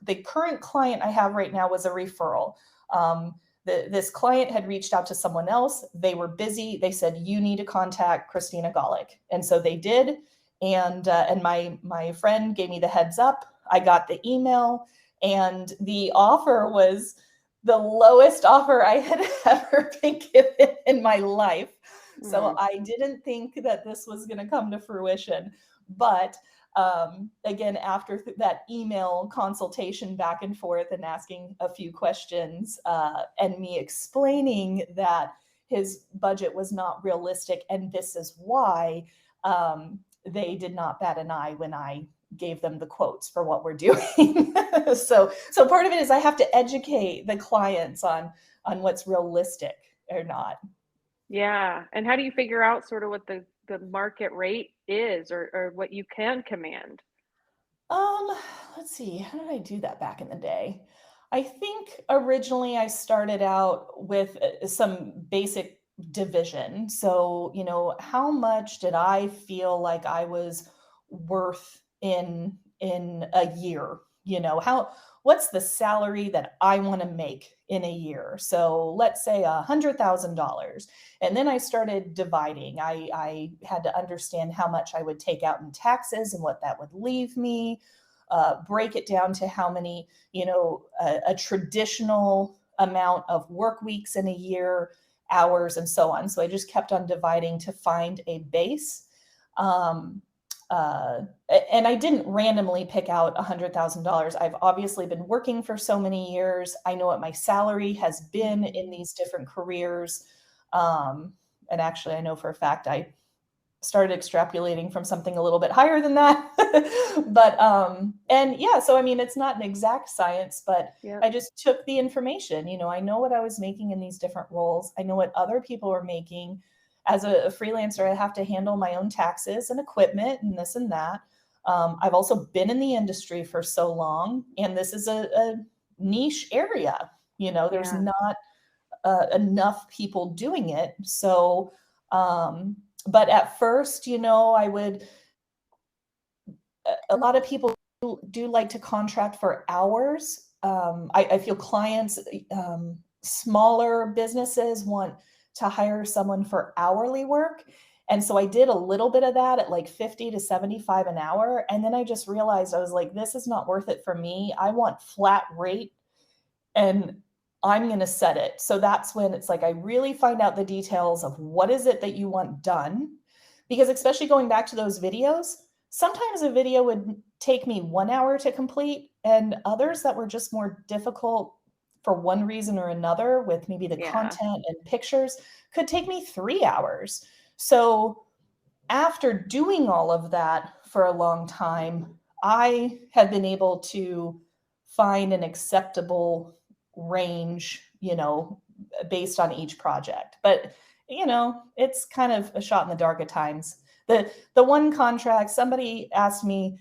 [SPEAKER 5] The current client I have right now was a referral. This client had reached out to someone else. They were busy. They said, you need to contact Christina Golick. And so they did. And my friend gave me the heads up. I got the email, and the offer was the lowest offer I had ever been given in my life. So I didn't think that this was going to come to fruition. But again, after that email consultation back and forth and asking a few questions and me explaining that his budget was not realistic and this is why, they did not bat an eye when I gave them the quotes for what we're doing. So part of it is I have to educate the clients on what's realistic or not.
[SPEAKER 4] Yeah. And how do you figure out sort of what the market rate is, or what you can command?
[SPEAKER 5] Um, let's see, how did I do that back in the day? I think originally I started out with some basic division. So, you know, how much did I feel like I was worth in a year? You know, what's the salary that I want to make in a year? So let's say $100,000. And then I started dividing. I had to understand how much I would take out in taxes and what that would leave me, break it down to how many, you know, a traditional amount of work weeks in a year, hours, and so on. So I just kept on dividing to find a base. Um, uh, and I didn't randomly pick out $100,000. I've obviously been working for so many years. I know what my salary has been in these different careers. And actually, I know for a fact I started extrapolating from something a little bit higher than that. But and yeah, so I mean, it's not an exact science, but
[SPEAKER 4] Yep.
[SPEAKER 5] I just took the information. You know, I know what I was making in these different roles. I know what other people were making. As a freelancer, I have to handle my own taxes and equipment and this and that. I've also been in the industry for so long, and this is a niche area. You know, there's
[SPEAKER 4] Yeah.
[SPEAKER 5] not enough people doing it. So, but at first, you know, a lot of people do like to contract for hours. I feel clients, smaller businesses want to hire someone for hourly work. And so I did a little bit of that at like 50 to 75 an hour. And then I just realized I was like, this is not worth it for me. I want flat rate. And I'm going to set it. So that's when it's like, I really find out the details of what is it that you want done. Because especially going back to those videos, sometimes a video would take me 1 hour to complete, and others that were just more difficult for one reason or another, with maybe the
[SPEAKER 4] Yeah.
[SPEAKER 5] content and pictures, could take me 3 hours. So after doing all of that for a long time, I have been able to find an acceptable range, based on each project. But, it's kind of a shot in the dark at times. The one contract, somebody asked me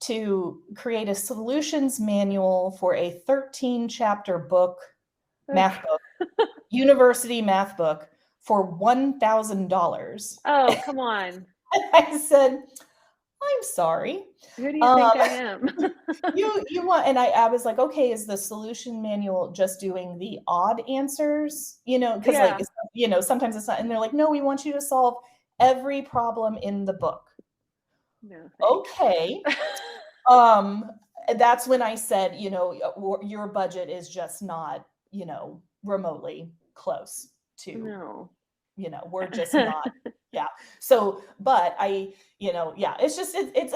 [SPEAKER 5] to create a solutions manual for a 13 chapter book, math book, university math book, for $1,000.
[SPEAKER 4] Oh, come on.
[SPEAKER 5] I said, I'm sorry.
[SPEAKER 4] Who do you think I am?
[SPEAKER 5] You want, and I was like, okay, is the solution manual just doing the odd answers? Because
[SPEAKER 4] Yeah.
[SPEAKER 5] sometimes it's not, and they're like, no, we want you to solve every problem in the book.
[SPEAKER 4] No,
[SPEAKER 5] Okay. That's when I said, your budget is just not, remotely close to,
[SPEAKER 4] no.
[SPEAKER 5] we're just not. Yeah. So, but yeah, it's just, it's,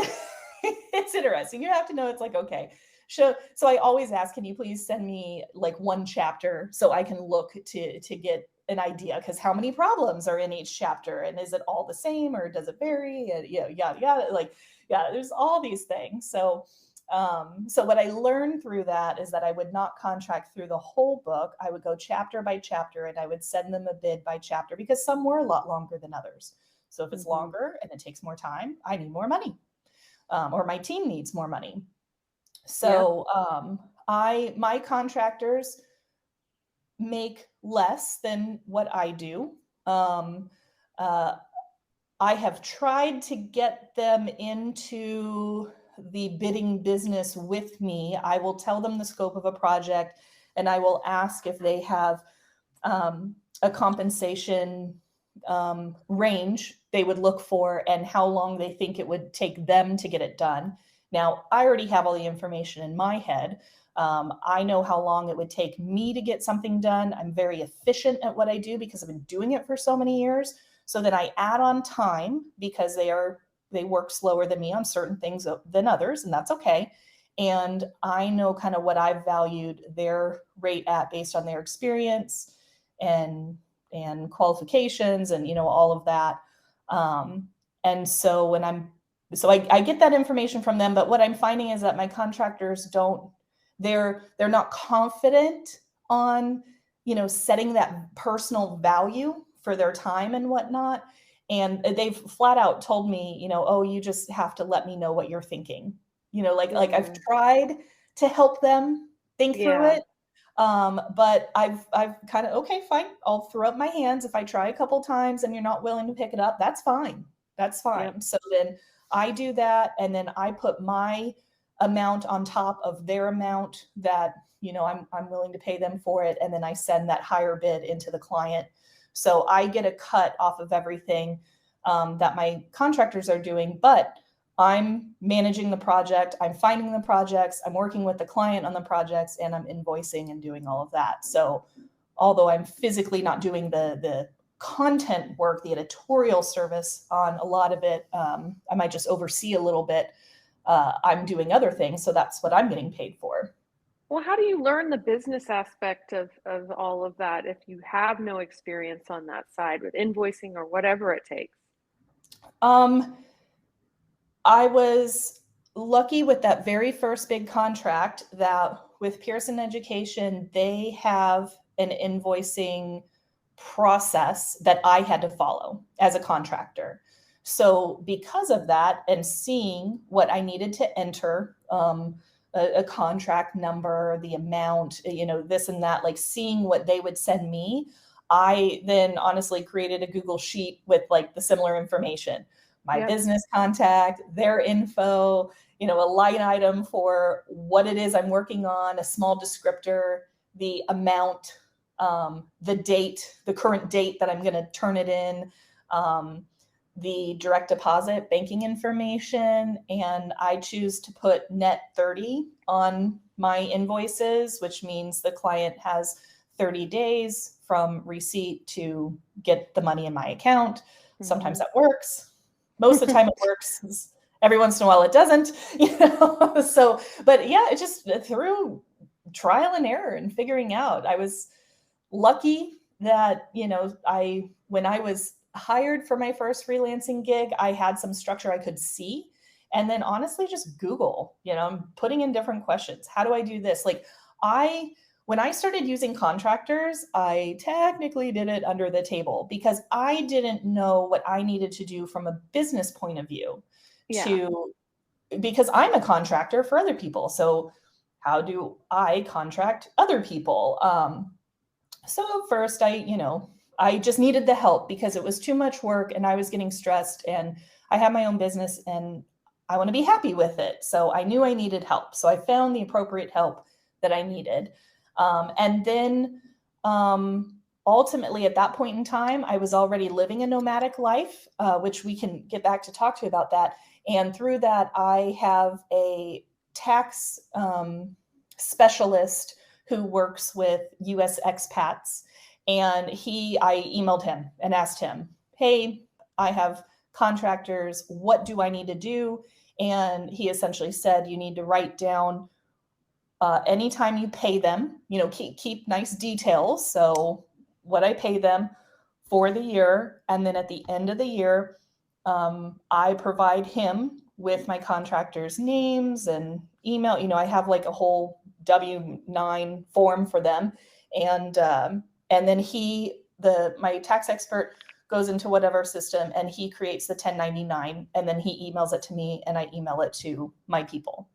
[SPEAKER 5] it's interesting. You have to know, it's like, okay. So I always ask, can you please send me like one chapter so I can look to get an idea? Because how many problems are in each chapter, and is it all the same, or does it vary? And yada. Like, yeah, there's all these things. So what I learned through that is that I would not contract through the whole book. I would go chapter by chapter, and I would send them a bid by chapter, because some were a lot longer than others. So if it's longer and it takes more time, I need more money, or my team needs more money. So my contractors make less than what I do. I have tried to get them into the bidding business with me. I will tell them the scope of a project, and I will ask if they have a compensation range they would look for, and how long they think it would take them to get it done. Now, I already have all the information in my head. I know how long it would take me to get something done. I'm very efficient at what I do because I've been doing it for so many years. So then I add on time, because they work slower than me on certain things than others, and that's okay. And I know kind of what I've valued their rate at based on their experience and qualifications, and all of that. And so I get that information from them, but what I'm finding is that my contractors they're not confident on, setting that personal value for their time and whatnot. And they've flat out told me, oh, you just have to let me know what you're thinking. Like I've tried to help them think through it. But I've kind of, okay, fine, I'll throw up my hands. If I try a couple times and you're not willing to pick it up, that's fine. That's fine. Yep. So then I do that, and then I put my amount on top of their amount that, I'm willing to pay them for it. And then I send that higher bid into the client. So I get a cut off of everything that my contractors are doing, but I'm managing the project, I'm finding the projects, I'm working with the client on the projects, and I'm invoicing and doing all of that. So although I'm physically not doing the content work, the editorial service on a lot of it, I might just oversee a little bit. I'm doing other things, so that's what I'm getting paid for.
[SPEAKER 4] Well, how do you learn the business aspect of all of that if you have no experience on that side with invoicing or whatever it takes?
[SPEAKER 5] I was lucky with that very first big contract that with Pearson Education, they have an invoicing process that I had to follow as a contractor. So because of that, and seeing what I needed to enter, a contract number, the amount, this and that, like seeing what they would send me, I then honestly created a Google sheet with like the similar information, my business contact, their info, a line item for what it is I'm working on, a small descriptor, the amount, the current date that I'm going to turn it in, the direct deposit banking information, and I choose to put net 30 on my invoices, which means the client has 30 days from receipt to get the money in my account. Sometimes that works. Most of the time it works. Every once in a while it doesn't, So, but yeah, it just through trial and error and figuring out. I was lucky that, when I was hired for my first freelancing gig, I had some structure I could see. And then honestly, just Google, I'm putting in different questions. How do I do this? When I started using contractors, I technically did it under the table because I didn't know what I needed to do from a business point of view because I'm a contractor for other people. So how do I contract other people? So first I just needed the help because it was too much work and I was getting stressed, and I have my own business and I want to be happy with it. So I knew I needed help. So I found the appropriate help that I needed. And then ultimately at that point in time, I was already living a nomadic life, which we can get back to talk to you about that. And through that, I have a tax specialist who works with US expats. And I emailed him and asked him, hey, I have contractors. What do I need to do? And he essentially said, you need to write down anytime you pay them, keep nice details. So what I pay them for the year. And then at the end of the year, I provide him with my contractors' names and email. I have like a whole W-9 form for them. And then my tax expert goes into whatever system and he creates the 1099 and then he emails it to me and I email it to my people.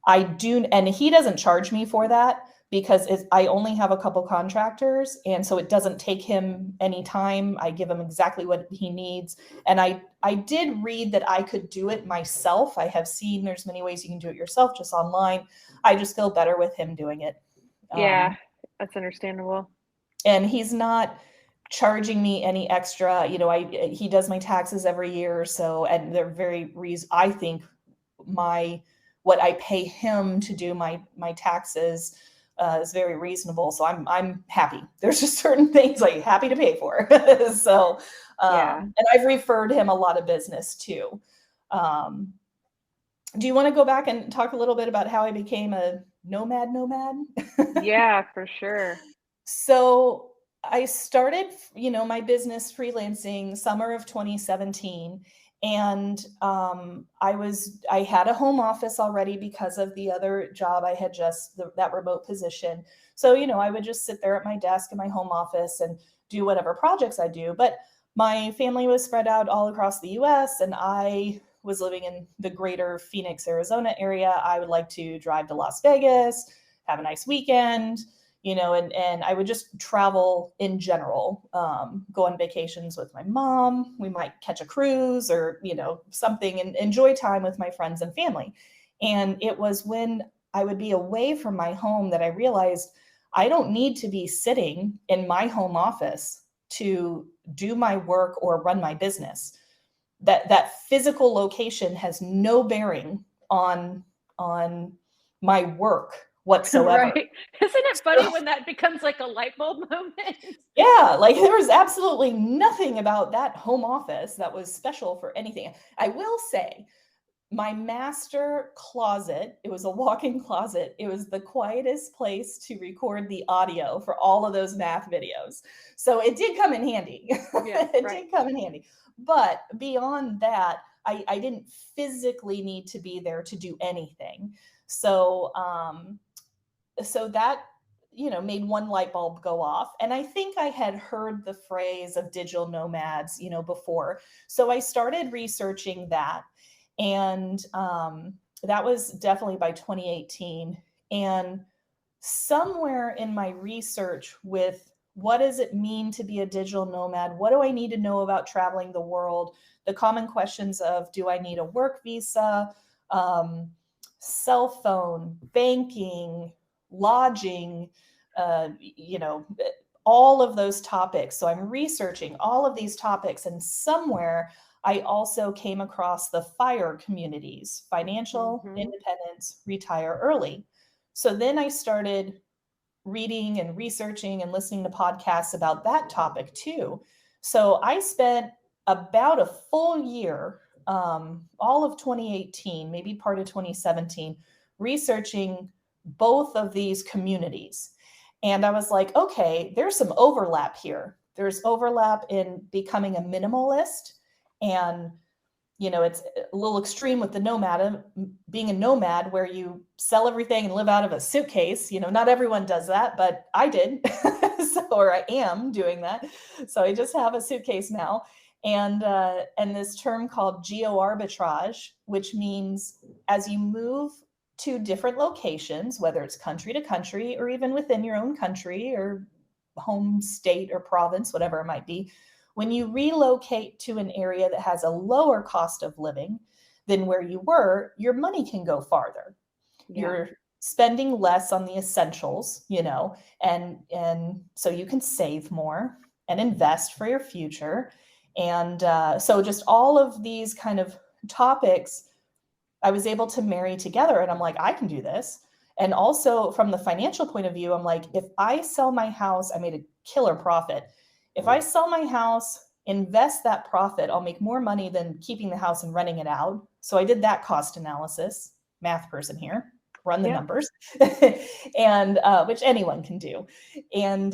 [SPEAKER 5] I do, and he doesn't charge me for that because I only have a couple contractors, and so it doesn't take him any time. I give him exactly what he needs, and I did read that I could do it myself. I have seen there's many ways you can do it yourself, just online. I just feel better with him doing it.
[SPEAKER 4] Yeah, that's understandable.
[SPEAKER 5] And he's not charging me any extra. He does my taxes every year or so, and they're very I think what I pay him to do my taxes is very reasonable. So I'm happy. There's just certain things like happy to pay for. So, and I've referred him a lot of business too. Do you want to go back and talk a little bit about how I became a nomad?
[SPEAKER 4] Yeah, for sure.
[SPEAKER 5] So I started, my business freelancing summer of 2017. And I had a home office already because of the other job I had that remote position. So, I would just sit there at my desk in my home office and do whatever projects I do. But my family was spread out all across the US and I was living in the greater Phoenix, Arizona area. I would like to drive to Las Vegas, have a nice weekend, and I would just travel in general, go on vacations with my mom. We might catch a cruise or, something and enjoy time with my friends and family. And it was when I would be away from my home that I realized I don't need to be sitting in my home office to do my work or run my business. That physical location has no bearing on my work whatsoever.
[SPEAKER 4] Right. Isn't it funny when that becomes like a light bulb moment?
[SPEAKER 5] Yeah, like there was absolutely nothing about that home office that was special for anything. I will say my master closet, it was a walk-in closet. It was the quietest place to record the audio for all of those math videos. So it did come in handy.
[SPEAKER 4] Yeah,
[SPEAKER 5] It did come in handy. But beyond that, I didn't physically need to be there to do anything. So that made one light bulb go off. And I think I had heard the phrase of digital nomads before, so I started researching that. And that was definitely by 2018. And somewhere in my research with what does it mean to be a digital nomad, what do I need to know about traveling the world, the common questions of do I need a work visa, cell phone, banking, lodging, all of those topics. So I'm researching all of these topics, and somewhere I also came across the FIRE communities, financial independence, retire early. So then I started reading and researching and listening to podcasts about that topic too. So I spent about a full year, all of 2018, maybe part of 2017, researching both of these communities. And I was like, okay, there's some overlap here. There's overlap in becoming a minimalist, and it's a little extreme with the nomad, being a nomad where you sell everything and live out of a suitcase. Not everyone does that, but I did. Or I am doing that. So I just have a suitcase now. And this term called geo-arbitrage, which means as you move to different locations, whether it's country to country or even within your own country or home state or province, whatever it might be, when you relocate to an area that has a lower cost of living than where you were, your money can go farther. Yeah. You're spending less on the essentials, and so you can save more and invest for your future. And so just all of these kind of topics, I was able to marry together, and I'm like, I can do this. And also from the financial point of view, I'm like, if I sell my house, I made a killer profit. If I sell my house, invest that profit, I'll make more money than keeping the house and renting it out. So I did that cost analysis, math person here, run the numbers, and which anyone can do. And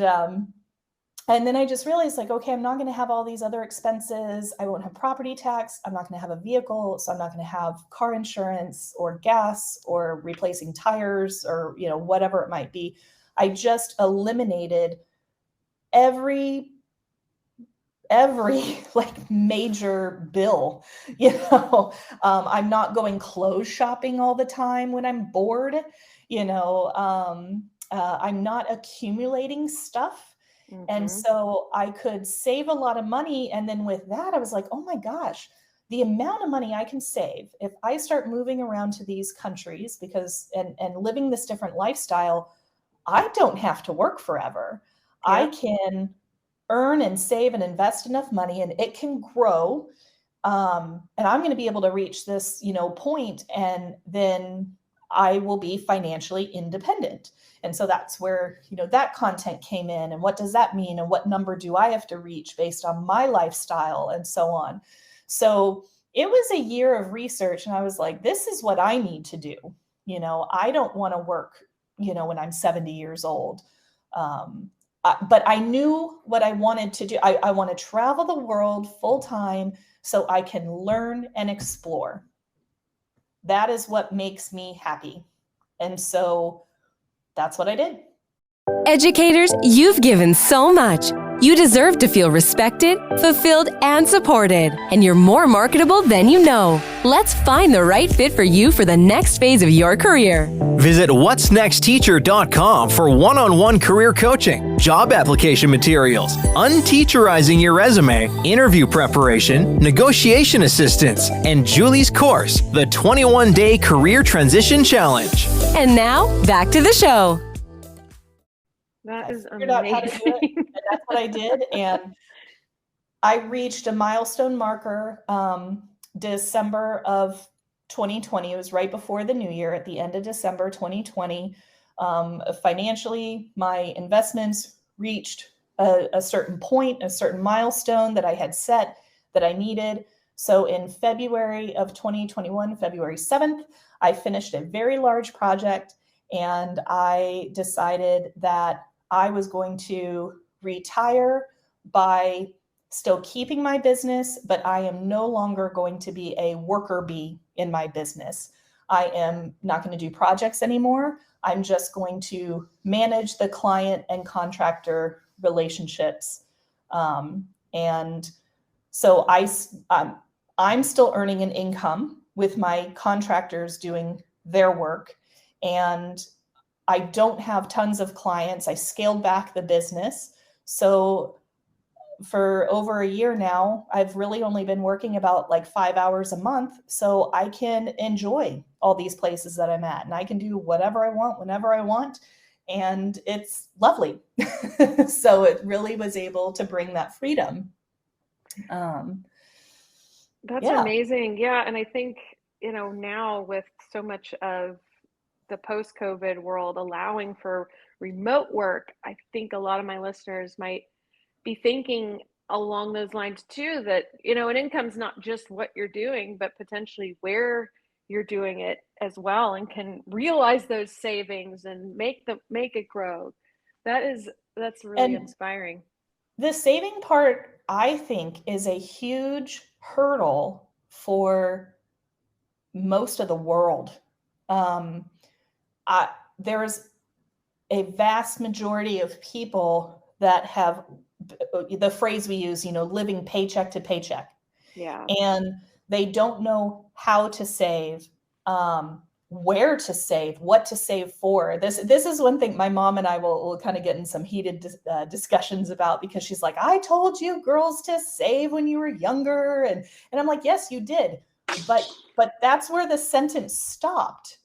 [SPEAKER 5] then I just realized, like, okay, I'm not going to have all these other expenses. I won't have property tax. I'm not going to have a vehicle. So I'm not going to have car insurance or gas or replacing tires or, whatever it might be. I just eliminated every like major bill. I'm not going clothes shopping all the time when I'm bored. I'm not accumulating stuff. And so I could save a lot of money. And then with that, I was like, oh my gosh, the amount of money I can save if I start moving around to these countries and living this different lifestyle, I don't have to work forever. Yeah. I can earn and save and invest enough money, and it can grow. And I'm going to be able to reach this, point, and then I will be financially independent. And so that's where, that content came in. And what does that mean? And what number do I have to reach based on my lifestyle and so on? So it was a year of research, and I was like, this is what I need to do. I don't want to work, when I'm 70 years old. But I knew what I wanted to do. I want to travel the world full time so I can learn and explore. That is what makes me happy. And so that's what I did.
[SPEAKER 1] Educators, you've given so much. You deserve to feel respected, fulfilled, and supported. And you're more marketable than you know. Let's find the right fit for you for the next phase of your career.
[SPEAKER 2] Visit whatsnextteacher.com for one-on-one career coaching, job application materials, unteacherizing your resume, interview preparation, negotiation assistance, and Julie's course, the 21-day Career Transition Challenge.
[SPEAKER 1] And now, back to the show.
[SPEAKER 4] That is
[SPEAKER 5] amazing. Out how to do it, and that's what I did. And I reached a milestone marker December of 2020. It was right before the new year, at the end of December 2020. Financially, my investments reached a certain point, a certain milestone that I had set that I needed. So in February of 2021, February 7th, I finished a very large project, and I decided that I was going to retire by still keeping my business, but I am no longer going to be a worker bee in my business. I am not going to do projects anymore. I'm just going to manage the client and contractor relationships. And so I'm still earning an income with my contractors doing their work. And I don't have tons of clients. I scaled back the business. So for over a year now, I've really only been working about like 5 hours a month. So I can enjoy all these places that I'm at, and I can do whatever I want, whenever I want. and it's lovely. So it really was able to bring that freedom.
[SPEAKER 4] That's
[SPEAKER 5] Yeah.
[SPEAKER 4] amazing. Yeah. And I think, now with so much of the post-COVID world allowing for remote work, I think a lot of my listeners might be thinking along those lines too, that, an income's not just what you're doing, but potentially where you're doing it as well, and can realize those savings and make it grow. That's really
[SPEAKER 5] And
[SPEAKER 4] inspiring.
[SPEAKER 5] the saving part, I think, is a huge hurdle for most of the world. Um, there's a vast majority of people that have the phrase we use, living paycheck to paycheck.
[SPEAKER 4] Yeah.
[SPEAKER 5] And they don't know how to save, where to save, what to save for. This is one thing my mom and I will kind of get in some heated discussions about, because she's like, I told you girls to save when you were younger. And I'm like, yes, you did. But that's where the sentence stopped.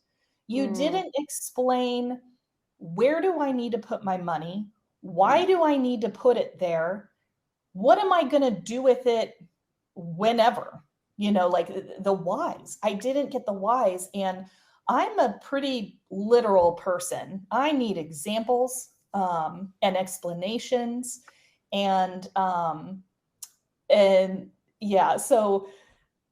[SPEAKER 5] You didn't explain, where do I need to put my money? Why do I need to put it there? What am I going to do with it whenever? Like the whys. I didn't get the whys. And I'm a pretty literal person. I need examples and explanations. And yeah, so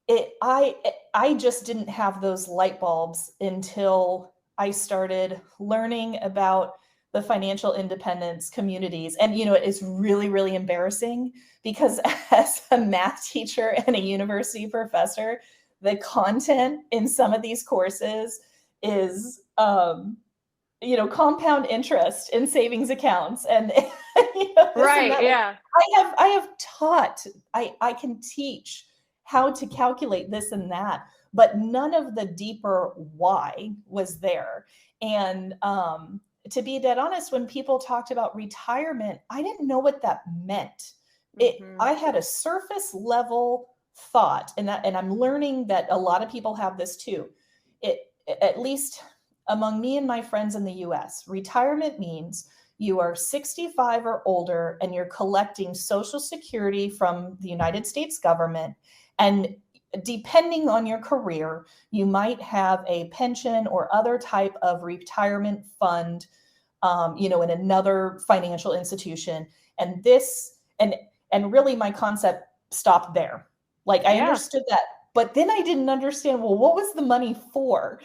[SPEAKER 5] I just didn't have those light bulbs until I started learning about the financial independence communities. And, it is really, really embarrassing, because as a math teacher and a university professor, the content in some of these courses is, compound interest in savings accounts. And,
[SPEAKER 4] Right. Yeah.
[SPEAKER 5] I have taught, I can teach how to calculate this and that, but none of the deeper why was there. And to be dead honest, when people talked about retirement, I didn't know what that meant. I had a surface level thought, and I'm learning that a lot of people have this too. At least among me and my friends in the US, retirement means you are 65 or older and you're collecting Social Security from the United States government. And depending on your career, you might have a pension or other type of retirement fund, in another financial institution. And and really my concept stopped there. Like I understood that, but then I didn't understand, well, what was the money for?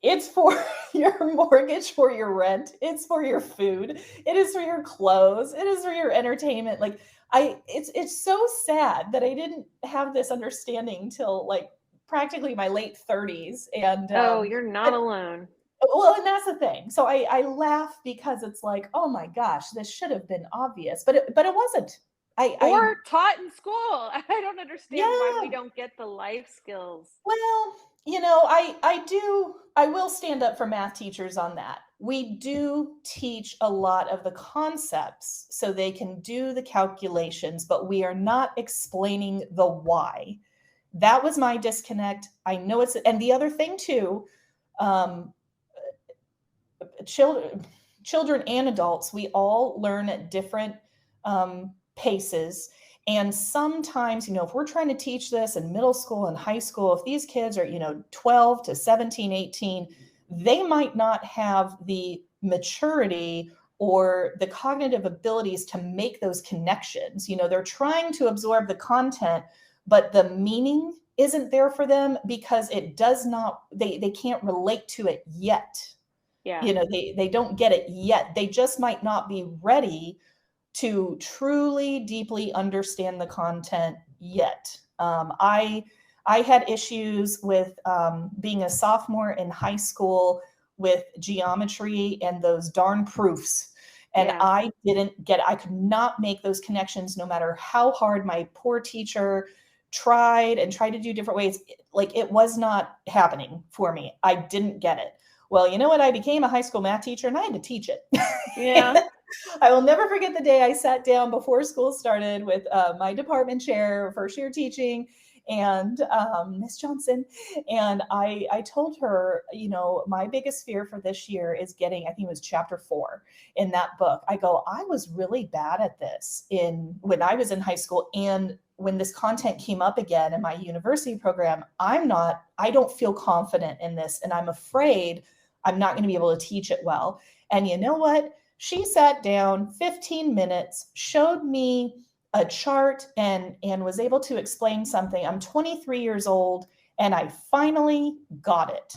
[SPEAKER 5] It's for your mortgage, for your rent. It's for your food. It is for your clothes. It is for your entertainment. Like it's so sad that I didn't have this understanding till like practically my late 30s. And
[SPEAKER 4] you're not alone.
[SPEAKER 5] well, and that's the thing. So I laugh, because it's like, oh my gosh, this should have been obvious, but it wasn't.
[SPEAKER 4] Or taught in school. I don't understand why we
[SPEAKER 5] Yeah.
[SPEAKER 4] don't get the life skills.
[SPEAKER 5] Well, I will stand up for math teachers on that. We do teach a lot of the concepts so they can do the calculations, but we are not explaining the why. That was my disconnect. I know and the other thing too, children and adults, we all learn at different paces. And sometimes, if we're trying to teach this in middle school and high school, if these kids are, 12 to 17, 18, they might not have the maturity or the cognitive abilities to make those connections. They're trying to absorb the content, but the meaning isn't there for them, because it does not, they can't relate to it yet.
[SPEAKER 4] Yeah.
[SPEAKER 5] They don't get it yet. They just might not be ready to truly deeply understand the content yet. I had issues with being a sophomore in high school with geometry and those darn proofs. And I could not make those connections, no matter how hard my poor teacher tried to do different ways. Like, it was not happening for me. I didn't get it. Well, you know what? I became a high school math teacher and I had to teach it.
[SPEAKER 4] Yeah.
[SPEAKER 5] I will never forget the day I sat down before school started with my department chair, first year teaching, and Miss Johnson. And I told her, my biggest fear for this year is getting, I think it was chapter 4 in that book. I go, I was really bad at this when I was in high school. And when this content came up again in my university program, I don't feel confident in this. And I'm afraid I'm not going to be able to teach it well. And you know what? She sat down 15 minutes, showed me a chart and was able to explain something. I'm 23 years old and I finally got it.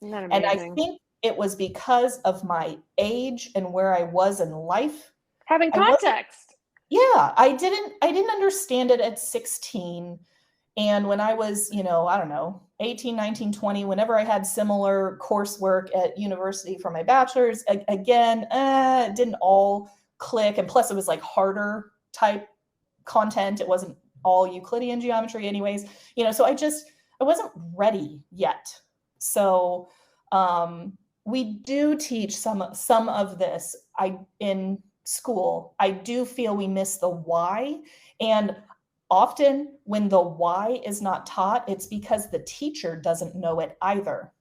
[SPEAKER 4] Isn't that
[SPEAKER 5] And
[SPEAKER 4] amazing?
[SPEAKER 5] I think it was because of my age and where I was in life.
[SPEAKER 4] Having context.
[SPEAKER 5] I didn't understand it at 16. And when I was, I don't know, 18, 19, 20, whenever I had similar coursework at university for my bachelor's, again, it didn't all click. And plus it was like harder type content. It wasn't all Euclidean geometry anyways, so I wasn't ready yet. So we do teach some of this in school. I do feel we miss the why. And often when the why is not taught, it's because the teacher doesn't know it either.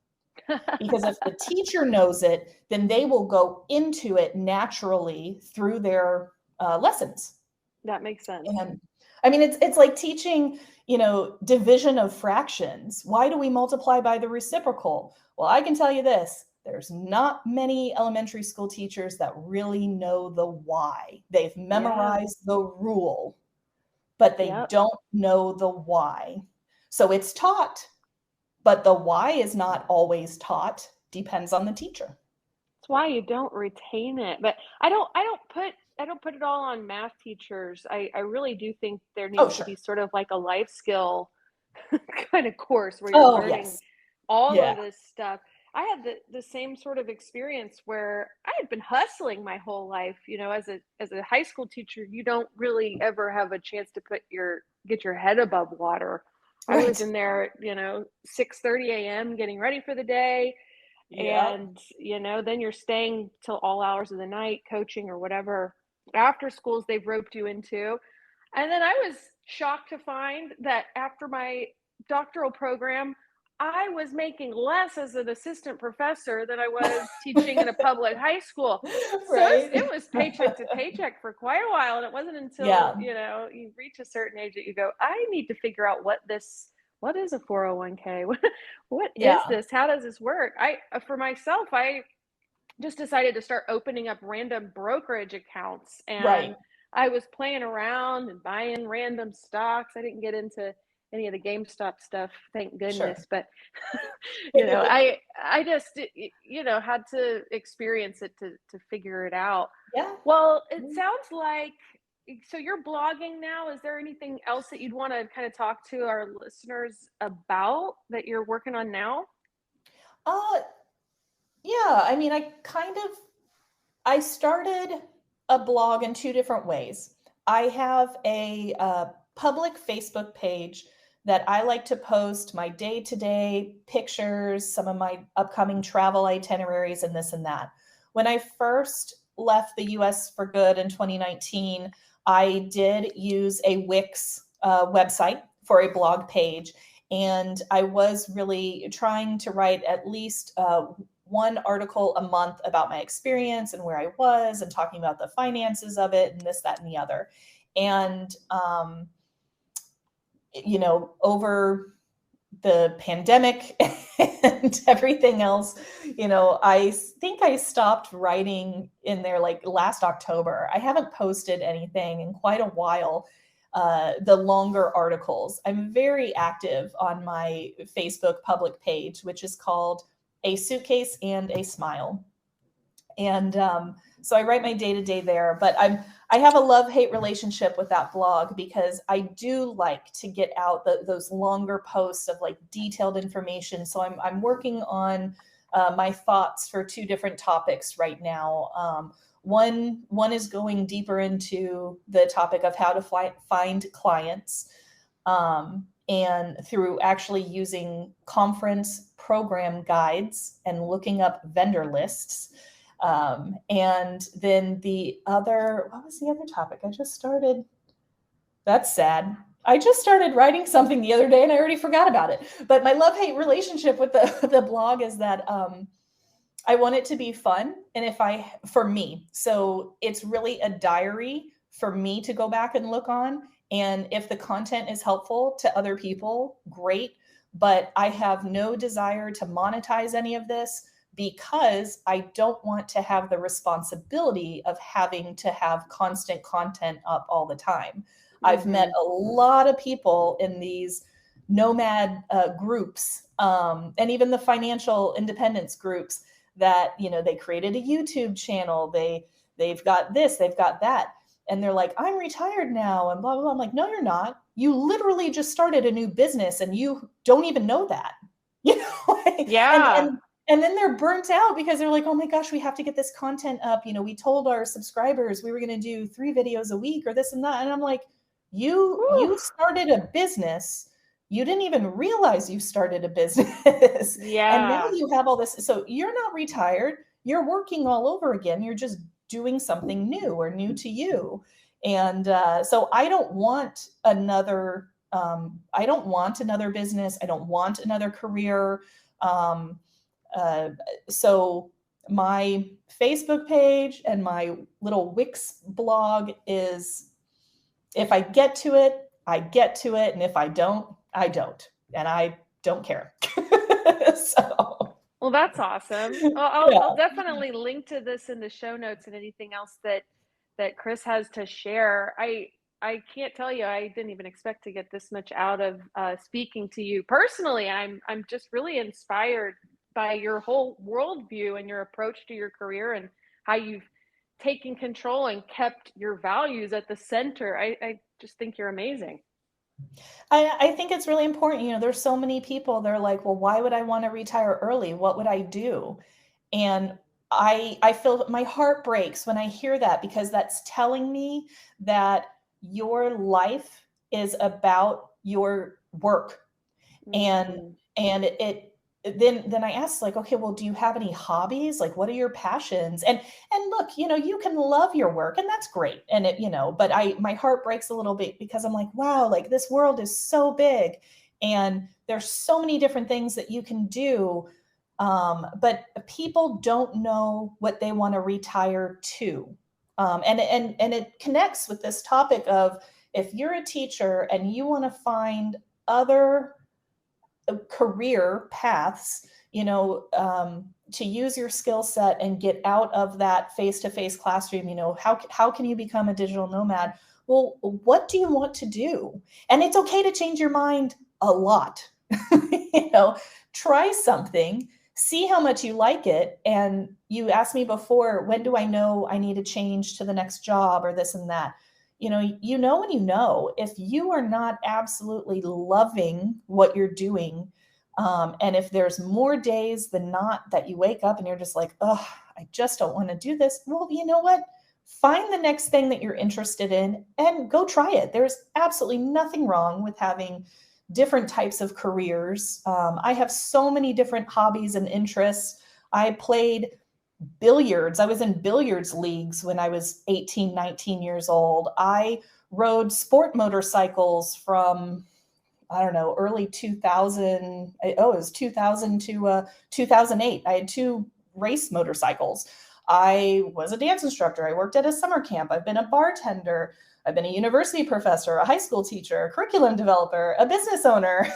[SPEAKER 5] Because if the teacher knows it, then they will go into it naturally through their lessons.
[SPEAKER 4] That makes sense.
[SPEAKER 5] And I mean, it's like teaching, division of fractions. Why do we multiply by the reciprocal? Well, I can tell you this. There's not many elementary school teachers that really know the why. They've memorized the rule, but they don't know the why. So it's taught, but the why is not always taught. Depends on the teacher.
[SPEAKER 4] That's why you don't retain it. But I don't put it all on math teachers. I really do think there needs to be sort of like a life skill kind of course where you're learning all of this stuff. I had the same sort of experience where I had been hustling my whole life. As a high school teacher, you don't really ever have a chance to get your head above water. Right. I was in there, 6:30 a.m. getting ready for the day. And, then you're staying till all hours of the night, coaching or whatever after schools they've roped you into. And then I was shocked to find that after my doctoral program, I was making less as an assistant professor than I was teaching in a public high school. Right. So it was paycheck to paycheck for quite a while. And it wasn't until, you reach a certain age that you go, I need to figure out what is a 401k? What is this? How does this work? For myself, I just decided to start opening up random brokerage accounts. And I was playing around and buying random stocks. I didn't get into any of the GameStop stuff, thank goodness. But, I just, had to experience it to figure it out. Yeah. Well, it sounds like, so you're blogging now. Is there anything else that you'd want to kind of talk to our listeners about that you're working on now?
[SPEAKER 5] Yeah. I mean, I started a blog in 2 different ways. I have a public Facebook page that I like to post my day-to-day pictures, some of my upcoming travel itineraries and this and that. When I first left the US for good in 2019, I did use a Wix website for a blog page. And I was really trying to write at least 1 article a month about my experience and where I was and talking about the finances of it and this, that, and the other. And, over the pandemic and everything else, I think I stopped writing in there like last October. I haven't posted anything in quite a while, the longer articles. I'm very active on my Facebook public page, which is called A Suitcase and a Smile. And so I write my day-to-day there, but I have a love-hate relationship with that blog because I do like to get out those longer posts of like detailed information. So I'm working on my thoughts for 2 different topics right now. One is going deeper into the topic of how to find clients, and through actually using conference program guides and looking up vendor lists. And then what was the other topic? I just started. That's sad. I just started writing something the other day and I already forgot about it. But my love-hate relationship with the blog is that I want it to be fun. And for me, so it's really a diary for me to go back and look on. And if the content is helpful to other people, great. But I have no desire to monetize any of this because I don't want to have the responsibility of having to have constant content up all the time. I've met a lot of people in these nomad groups, and even the financial independence groups that, they created a YouTube channel. They've got this, they've got that. And they're like, I'm retired now and blah, blah, blah. I'm like, no, you're not. You literally just started a new business and you don't even know that.
[SPEAKER 4] Yeah.
[SPEAKER 5] And then they're burnt out because they're like, oh my gosh, we have to get this content up. We told our subscribers we were going to do 3 videos a week or this and that. And I'm like, you started a business. You didn't even realize you started a business.
[SPEAKER 4] Yeah.
[SPEAKER 5] And now you have all this. So you're not retired. You're working all over again. You're just doing something new or new to you. And so I don't want another business. I don't want another career. So my Facebook page and my little Wix blog is, if I get to it, I get to it. And if I don't, I don't. And I don't care. So.
[SPEAKER 4] Well, that's awesome. I'll definitely link to this in the show notes and anything else that Chris has to share. I can't tell you, I didn't even expect to get this much out of speaking to you personally. I'm just really inspired by your whole worldview and your approach to your career and how you've taken control and kept your values at the center. I just think you're amazing.
[SPEAKER 5] I think it's really important. There's so many people, they're like, well, why would I want to retire early? What would I do? And I feel my heart breaks when I hear that, because that's telling me that your life is about your work. And then I asked, like, okay, well, do you have any hobbies? Like, what are your passions? And look, you can love your work and that's great. And but my heart breaks a little bit because I'm like, wow, like this world is so big and there's so many different things that you can do. But people don't know what they want to retire to. And it connects with this topic of, if you're a teacher and you want to find other career paths, to use your skill set and get out of that face-to-face classroom, how can you become a digital nomad? Well, what do you want to do? And it's okay to change your mind a lot. Try something, see how much you like it. And you asked me before, when do I know I need to change to the next job or this and that? When if you are not absolutely loving what you're doing, and if there's more days than not that you wake up and you're just like, oh, I just don't want to do this. Well, you know what? Find the next thing that you're interested in and go try it. There's absolutely nothing wrong with having different types of careers. I have so many different hobbies and interests. I played billiards. I was in billiards leagues when I was 18, 19 years old. I rode sport motorcycles from, I don't know, early 2000. It was 2000 to 2008. I had 2 race motorcycles. I was a dance instructor. I worked at a summer camp. I've been a bartender. I've been a university professor, a high school teacher, a curriculum developer, a business owner.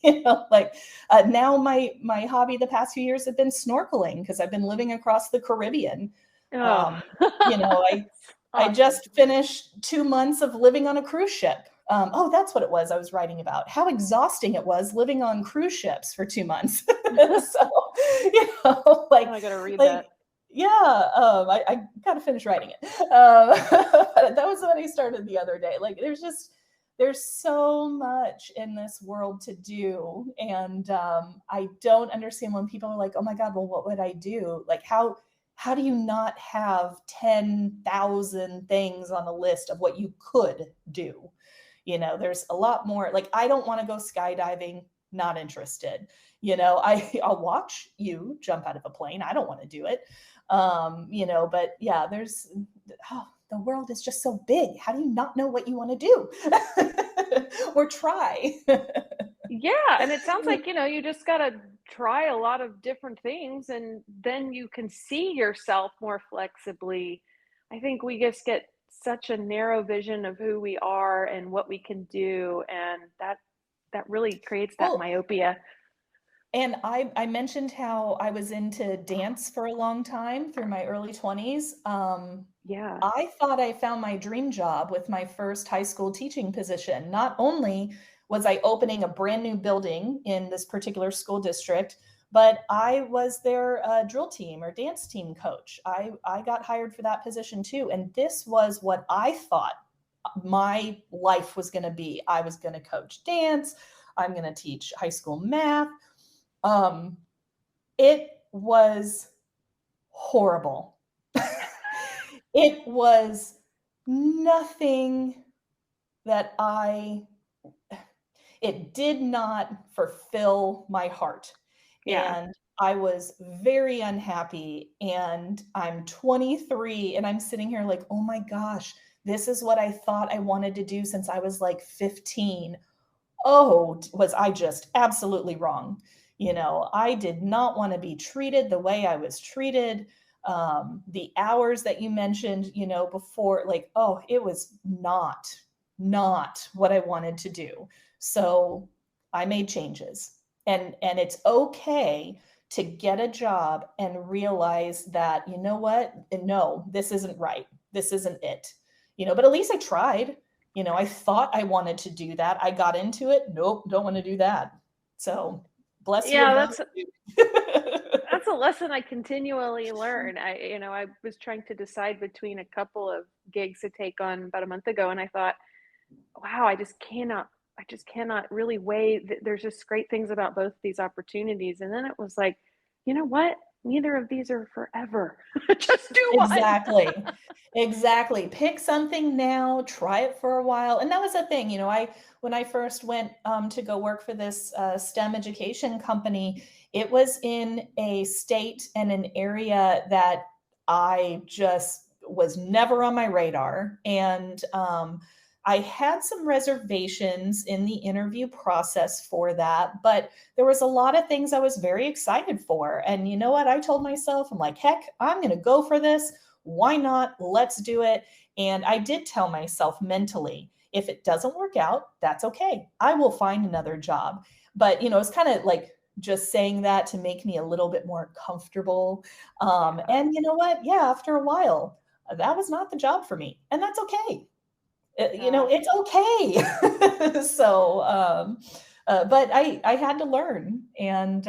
[SPEAKER 5] Now my hobby the past few years have been snorkeling because I've been living across the Caribbean.
[SPEAKER 4] Oh.
[SPEAKER 5] I just finished 2 months of living on a cruise ship. That's what it was I was writing about, how exhausting it was living on cruise ships for 2 months. So,
[SPEAKER 4] I gotta read that.
[SPEAKER 5] Yeah, I gotta finish writing it. That was what I started the other day. Like, there's so much in this world to do. And I don't understand when people are like, oh my God, well, what would I do? Like, how do you not have 10,000 things on a list of what you could do? There's a lot more. Like, I don't want to go skydiving, not interested. I'll watch you jump out of a plane. I don't want to do it. But yeah, the world is just so big. How do you not know what you want to do? Or try?
[SPEAKER 4] Yeah, and it sounds like, you just got to try a lot of different things and then you can see yourself more flexibly. I think we just get such a narrow vision of who we are and what we can do, and that really creates that
[SPEAKER 5] Well,
[SPEAKER 4] myopia.
[SPEAKER 5] and I mentioned how I was into dance for a long time through my early 20s.
[SPEAKER 4] Yeah.
[SPEAKER 5] I thought I found my dream job with my first high school teaching position. Not only was I opening a brand new building in this particular school district, but I was their drill team or dance team coach. I got hired for that position too. And this was what I thought my life was going to be. I was going to coach dance. I'm going to teach high school math. It was horrible. It was nothing that it did not fulfill my heart.
[SPEAKER 4] Yeah.
[SPEAKER 5] And I was very unhappy. And I'm 23 and I'm sitting here like, oh my gosh, this is what I thought I wanted to do since I was like 15. Oh, was I just absolutely wrong? I did not want to be treated the way I was treated. The hours that you mentioned, before, like, oh, it was not what I wanted to do. So I made changes. And it's okay to get a job and realize that, you know what? No, this isn't right. This isn't it. But at least I tried. I thought I wanted to do that. I got into it. Nope, don't want to do that. So bless you and
[SPEAKER 4] Yeah,
[SPEAKER 5] love you.
[SPEAKER 4] that's a lesson I continually learn. I was trying to decide between a couple of gigs to take on about a month ago, and I thought, wow, I just cannot really weigh. There's just great things about both these opportunities. And then it was like, you know what? Neither of these are forever. Just do one.
[SPEAKER 5] Exactly. Exactly. Pick something now, try it for a while. And that was the thing, when I first went to go work for this STEM education company, it was in a state and an area that I just was never on my radar. And I had some reservations in the interview process for that, but there was a lot of things I was very excited for. And you know what? I told myself, I'm like, heck, I'm going to go for this. Why not? Let's do it. And I did tell myself mentally, if it doesn't work out, that's okay. I will find another job. But, it's kind of like just saying that to make me a little bit more comfortable. And you know what? Yeah, after a while, that was not the job for me. And that's okay.
[SPEAKER 4] Yeah.
[SPEAKER 5] It's okay. So, but I had to learn. And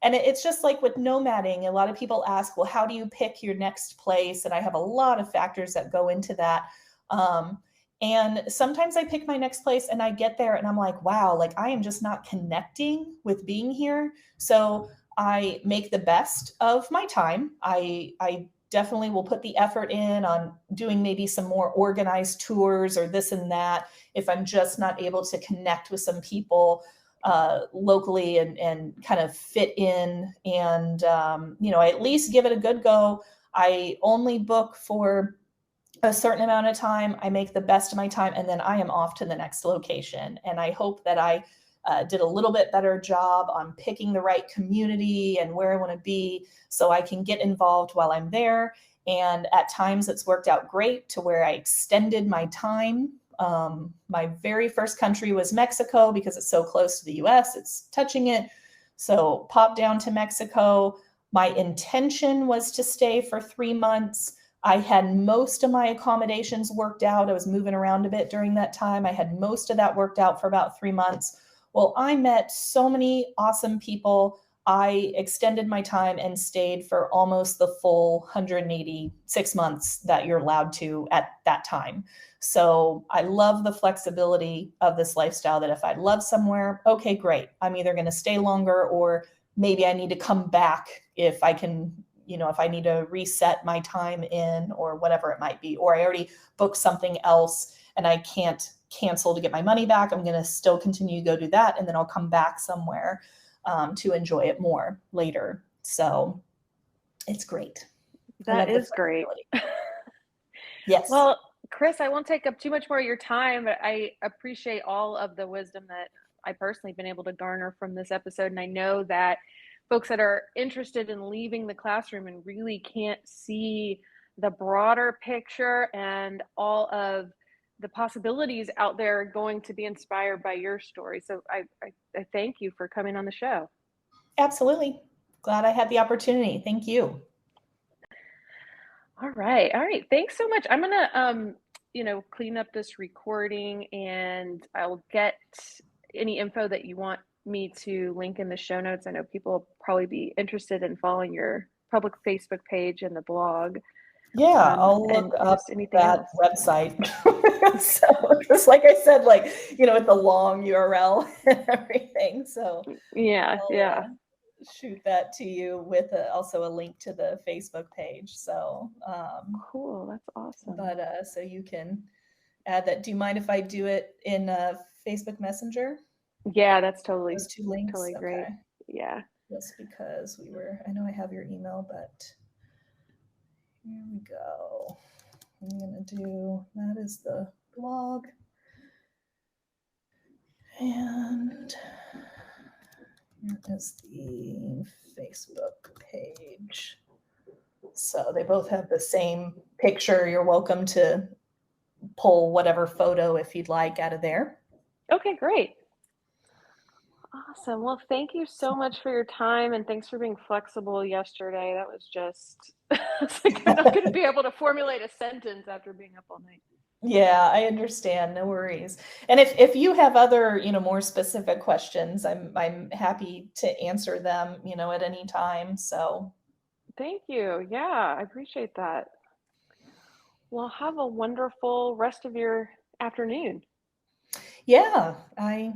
[SPEAKER 5] it's just like with nomading, a lot of people ask, well, how do you pick your next place? And I have a lot of factors that go into that. And sometimes I pick my next place and I get there and I'm like, wow, like I am just not connecting with being here. So I make the best of my time. I definitely will put the effort in on doing maybe some more organized tours or this and that if I'm just not able to connect with some people locally and kind of fit in. And I at least give it a good go. I only book for a certain amount of time. I make the best of my time, and then I am off to the next location. And I hope that I did a little bit better job on picking the right community and where I want to be so I can get involved while I'm there. And at times it's worked out great to where I extended my time. My very first country was Mexico because it's so close to the US, it's touching it. So popped down to Mexico. My intention was to stay for 3 months. I had most of my accommodations worked out. I was moving around a bit during that time. I had most of that worked out for about 3 months. Well, I met so many awesome people. I extended my time and stayed for almost the full 186 months that you're allowed to at that time. So I love the flexibility of this lifestyle that if I love somewhere, okay, great. I'm either going to stay longer or maybe I need to come back if I can, if I need to reset my time in or whatever it might be, or I already booked something else and I can't cancel to get my money back. I'm going to still continue to go do that. And then I'll come back somewhere to enjoy it more later. So it's great.
[SPEAKER 4] That is great.
[SPEAKER 5] Yes.
[SPEAKER 4] Well, Chris, I won't take up too much more of your time, but I appreciate all of the wisdom that I personally been able to garner from this episode. And I know that folks that are interested in leaving the classroom and really can't see the broader picture and all of the possibilities out there are going to be inspired by your story. So I thank you for coming on the show.
[SPEAKER 5] Absolutely. Glad I had the opportunity. Thank you.
[SPEAKER 4] All right. All right. Thanks so much. I'm gonna clean up this recording, and I'll get any info that you want me to link in the show notes. I know people will probably be interested in following your public Facebook page and the blog.
[SPEAKER 5] Yeah, I'll
[SPEAKER 4] And
[SPEAKER 5] look up
[SPEAKER 4] just anything
[SPEAKER 5] that
[SPEAKER 4] else.
[SPEAKER 5] website. So, just like I said, like, with the long URL and everything. So
[SPEAKER 4] Yeah,
[SPEAKER 5] I'll
[SPEAKER 4] yeah.
[SPEAKER 5] shoot that to you with also a link to the Facebook page. So,
[SPEAKER 4] Cool. That's awesome.
[SPEAKER 5] but so you can add that. Do you mind if I do it in Facebook Messenger?
[SPEAKER 4] Yeah, that's totally
[SPEAKER 5] Those two links?
[SPEAKER 4] totally great.
[SPEAKER 5] Okay.
[SPEAKER 4] Yeah.
[SPEAKER 5] Just because I know I have your email, but here we go. I'm going to do, that is the blog. And here is the Facebook page. So they both have the same picture. You're welcome to pull whatever photo if you'd like out of there.
[SPEAKER 4] Okay, great. Awesome. Well, thank you so much for your time, and thanks for being flexible yesterday. That was just, it's like I'm not going to be able to formulate a sentence after being up all night.
[SPEAKER 5] Yeah, I understand. No worries. And if you have other, more specific questions, I'm happy to answer them, at any time. So
[SPEAKER 4] Thank you. Yeah, I appreciate that. Well, have a wonderful rest of your afternoon.
[SPEAKER 5] yeah, I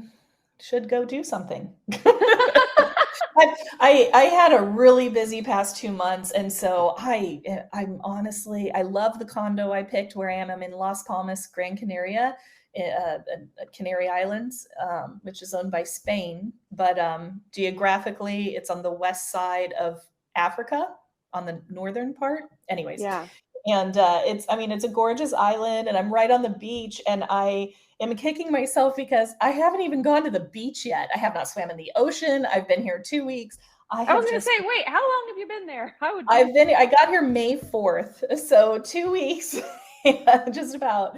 [SPEAKER 5] should go do something. I had a really busy past 2 months, and so I'm honestly, I love the condo I picked where I am. I'm in Las Palmas, Gran Canaria, Canary Islands, which is owned by Spain. But geographically, it's on the west side of Africa, on the northern part. Anyways,
[SPEAKER 4] Yeah.
[SPEAKER 5] and it's a gorgeous island, and I'm right on the beach, and I am kicking myself because I haven't even gone to the beach yet. I have not swam in the ocean. I've been here 2 weeks.
[SPEAKER 4] I was going to say, wait, how long have you been there?
[SPEAKER 5] I got here May 4th, so 2 weeks, just about.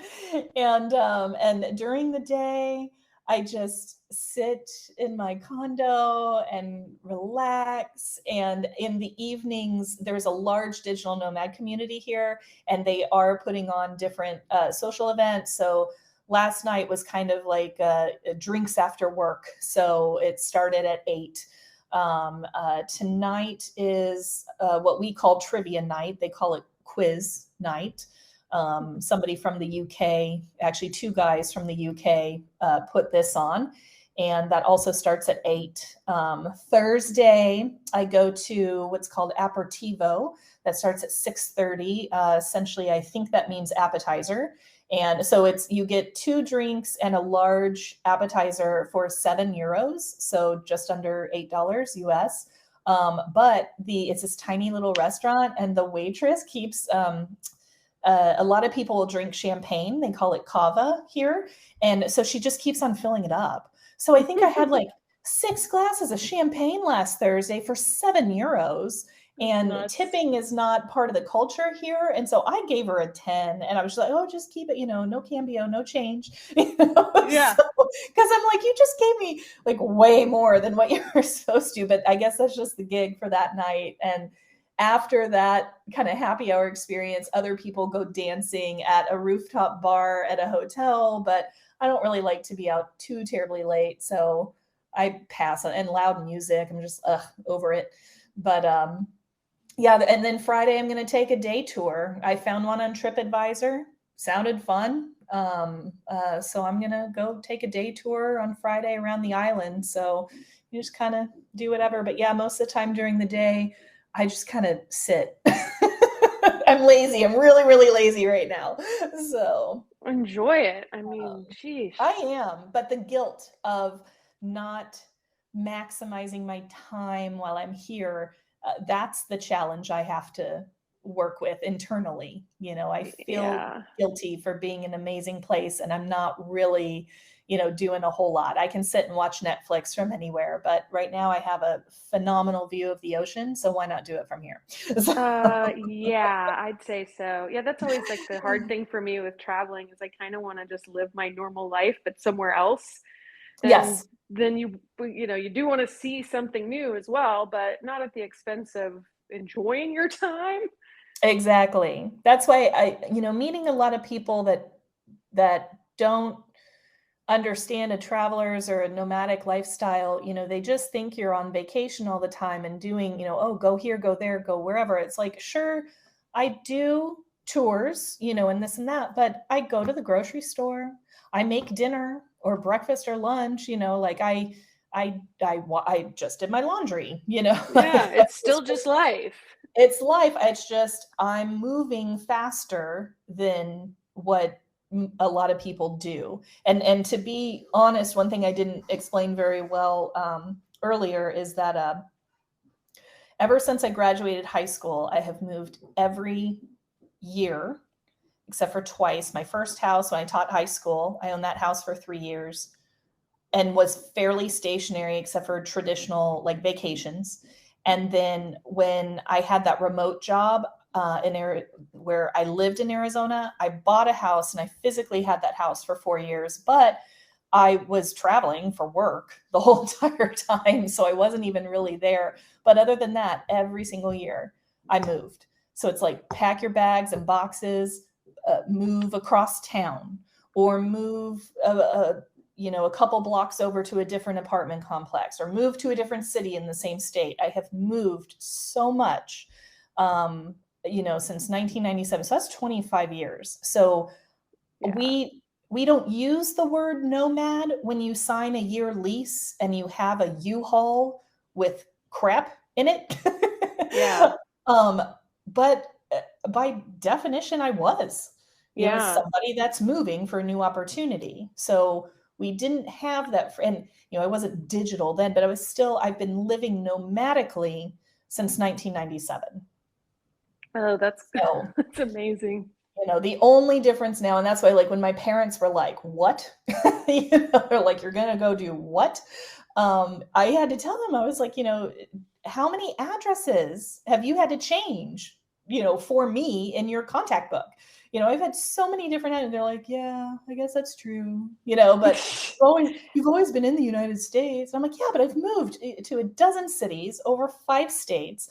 [SPEAKER 5] And during the day, I just sit in my condo and relax. And in the evenings, there's a large digital nomad community here, and they are putting on different social events. So last night was kind of like drinks after work. So it started at 8. Tonight is what we call trivia night. They call it quiz night. Somebody from the UK, actually 2 guys from the UK, put this on, and that also starts at 8. Thursday, I go to what's called aperitivo. That starts at 6:30. Essentially, I think that means appetizer. And so you get 2 drinks and a large appetizer for €7, so just under $8 US. But it's this tiny little restaurant, and the waitress keeps a lot of people will drink champagne. They call it cava here. And so she just keeps on filling it up. So I think I had like 6 glasses of champagne last Thursday for €7. And
[SPEAKER 4] Nuts.
[SPEAKER 5] Tipping is not part of the culture here. And so I gave her a 10, and I was like, oh, just keep it, no cambio, no change.
[SPEAKER 4] Yeah.
[SPEAKER 5] Because I'm like, you just gave me like way more than what you were supposed to. But I guess that's just the gig for that night. And after that kind of happy hour experience, other people go dancing at a rooftop bar at a hotel, but I don't really like to be out too terribly late. So I pass on, and loud music. I'm just over it. But yeah. And then Friday, I'm going to take a day tour. I found one on TripAdvisor. Sounded fun. So I'm going to go take a day tour on Friday around the island. So you just kind of do whatever. But yeah, most of the time during the day, I just kind of sit. I'm lazy. I'm really, really lazy right now. So
[SPEAKER 4] enjoy it. I mean, geez.
[SPEAKER 5] I am, but the guilt of not maximizing my time while I'm here, that's the challenge I have to work with internally. I feel
[SPEAKER 4] Yeah.
[SPEAKER 5] guilty for being an amazing place, and I'm not really, doing a whole lot. I can sit and watch Netflix from anywhere, but right now I have a phenomenal view of the ocean, so why not do it from here? So,
[SPEAKER 4] Yeah, I'd say so. Yeah, that's always like the hard thing for me with traveling is I kind of want to just live my normal life, but somewhere else. And
[SPEAKER 5] yes,
[SPEAKER 4] then you do want to see something new as well, but not at the expense of enjoying your time.
[SPEAKER 5] exactly. That's why meeting a lot of people that don't understand a traveler's or a nomadic lifestyle, they just think you're on vacation all the time and doing, oh, go here, go there, go wherever. It's like, sure, I do tours, and this and that, but I go to the grocery store, I make dinner or breakfast or lunch, like I just did my laundry,
[SPEAKER 4] Yeah,
[SPEAKER 5] like
[SPEAKER 4] it's
[SPEAKER 5] it's
[SPEAKER 4] still just
[SPEAKER 5] just
[SPEAKER 4] life.
[SPEAKER 5] it's life. It's just I'm moving faster than what a lot of people do. And to be honest, one thing I didn't explain very well earlier is that ever since I graduated high school, I have moved every year except for twice. My first house when I taught high school, I owned that house for 3 years and was fairly stationary except for traditional like vacations. And then when I had that remote job where I lived in Arizona, I bought a house and I physically had that house for 4 years, but I was traveling for work the whole entire time. So I wasn't even really there. But other than that, every single year I moved. So it's like pack your bags and boxes, move across town or move a couple blocks over to a different apartment complex or move to a different city in the same state. I have moved so much, since 1997. So that's 25 years. So
[SPEAKER 4] Yeah.
[SPEAKER 5] we don't use the word nomad when you sign a year lease and you have a U-Haul with crap in it.
[SPEAKER 4] Yeah.
[SPEAKER 5] um, but by definition, I was,
[SPEAKER 4] Yeah.
[SPEAKER 5] somebody that's moving for a new opportunity. So we didn't have that, and I wasn't digital then, but I've been living nomadically since 1997.
[SPEAKER 4] Oh, that's
[SPEAKER 5] So,
[SPEAKER 4] that's amazing.
[SPEAKER 5] the only difference now, and that's why, like, when my parents were like, "What?" They're like, "You're gonna go do what?" I had to tell them, I was like, how many addresses have you had to change, for me in your contact book? I've had so many different, and they're like, "Yeah, I guess that's true," but you've always been in the United States. I'm like, "Yeah, but I've moved to a dozen cities over 5 states."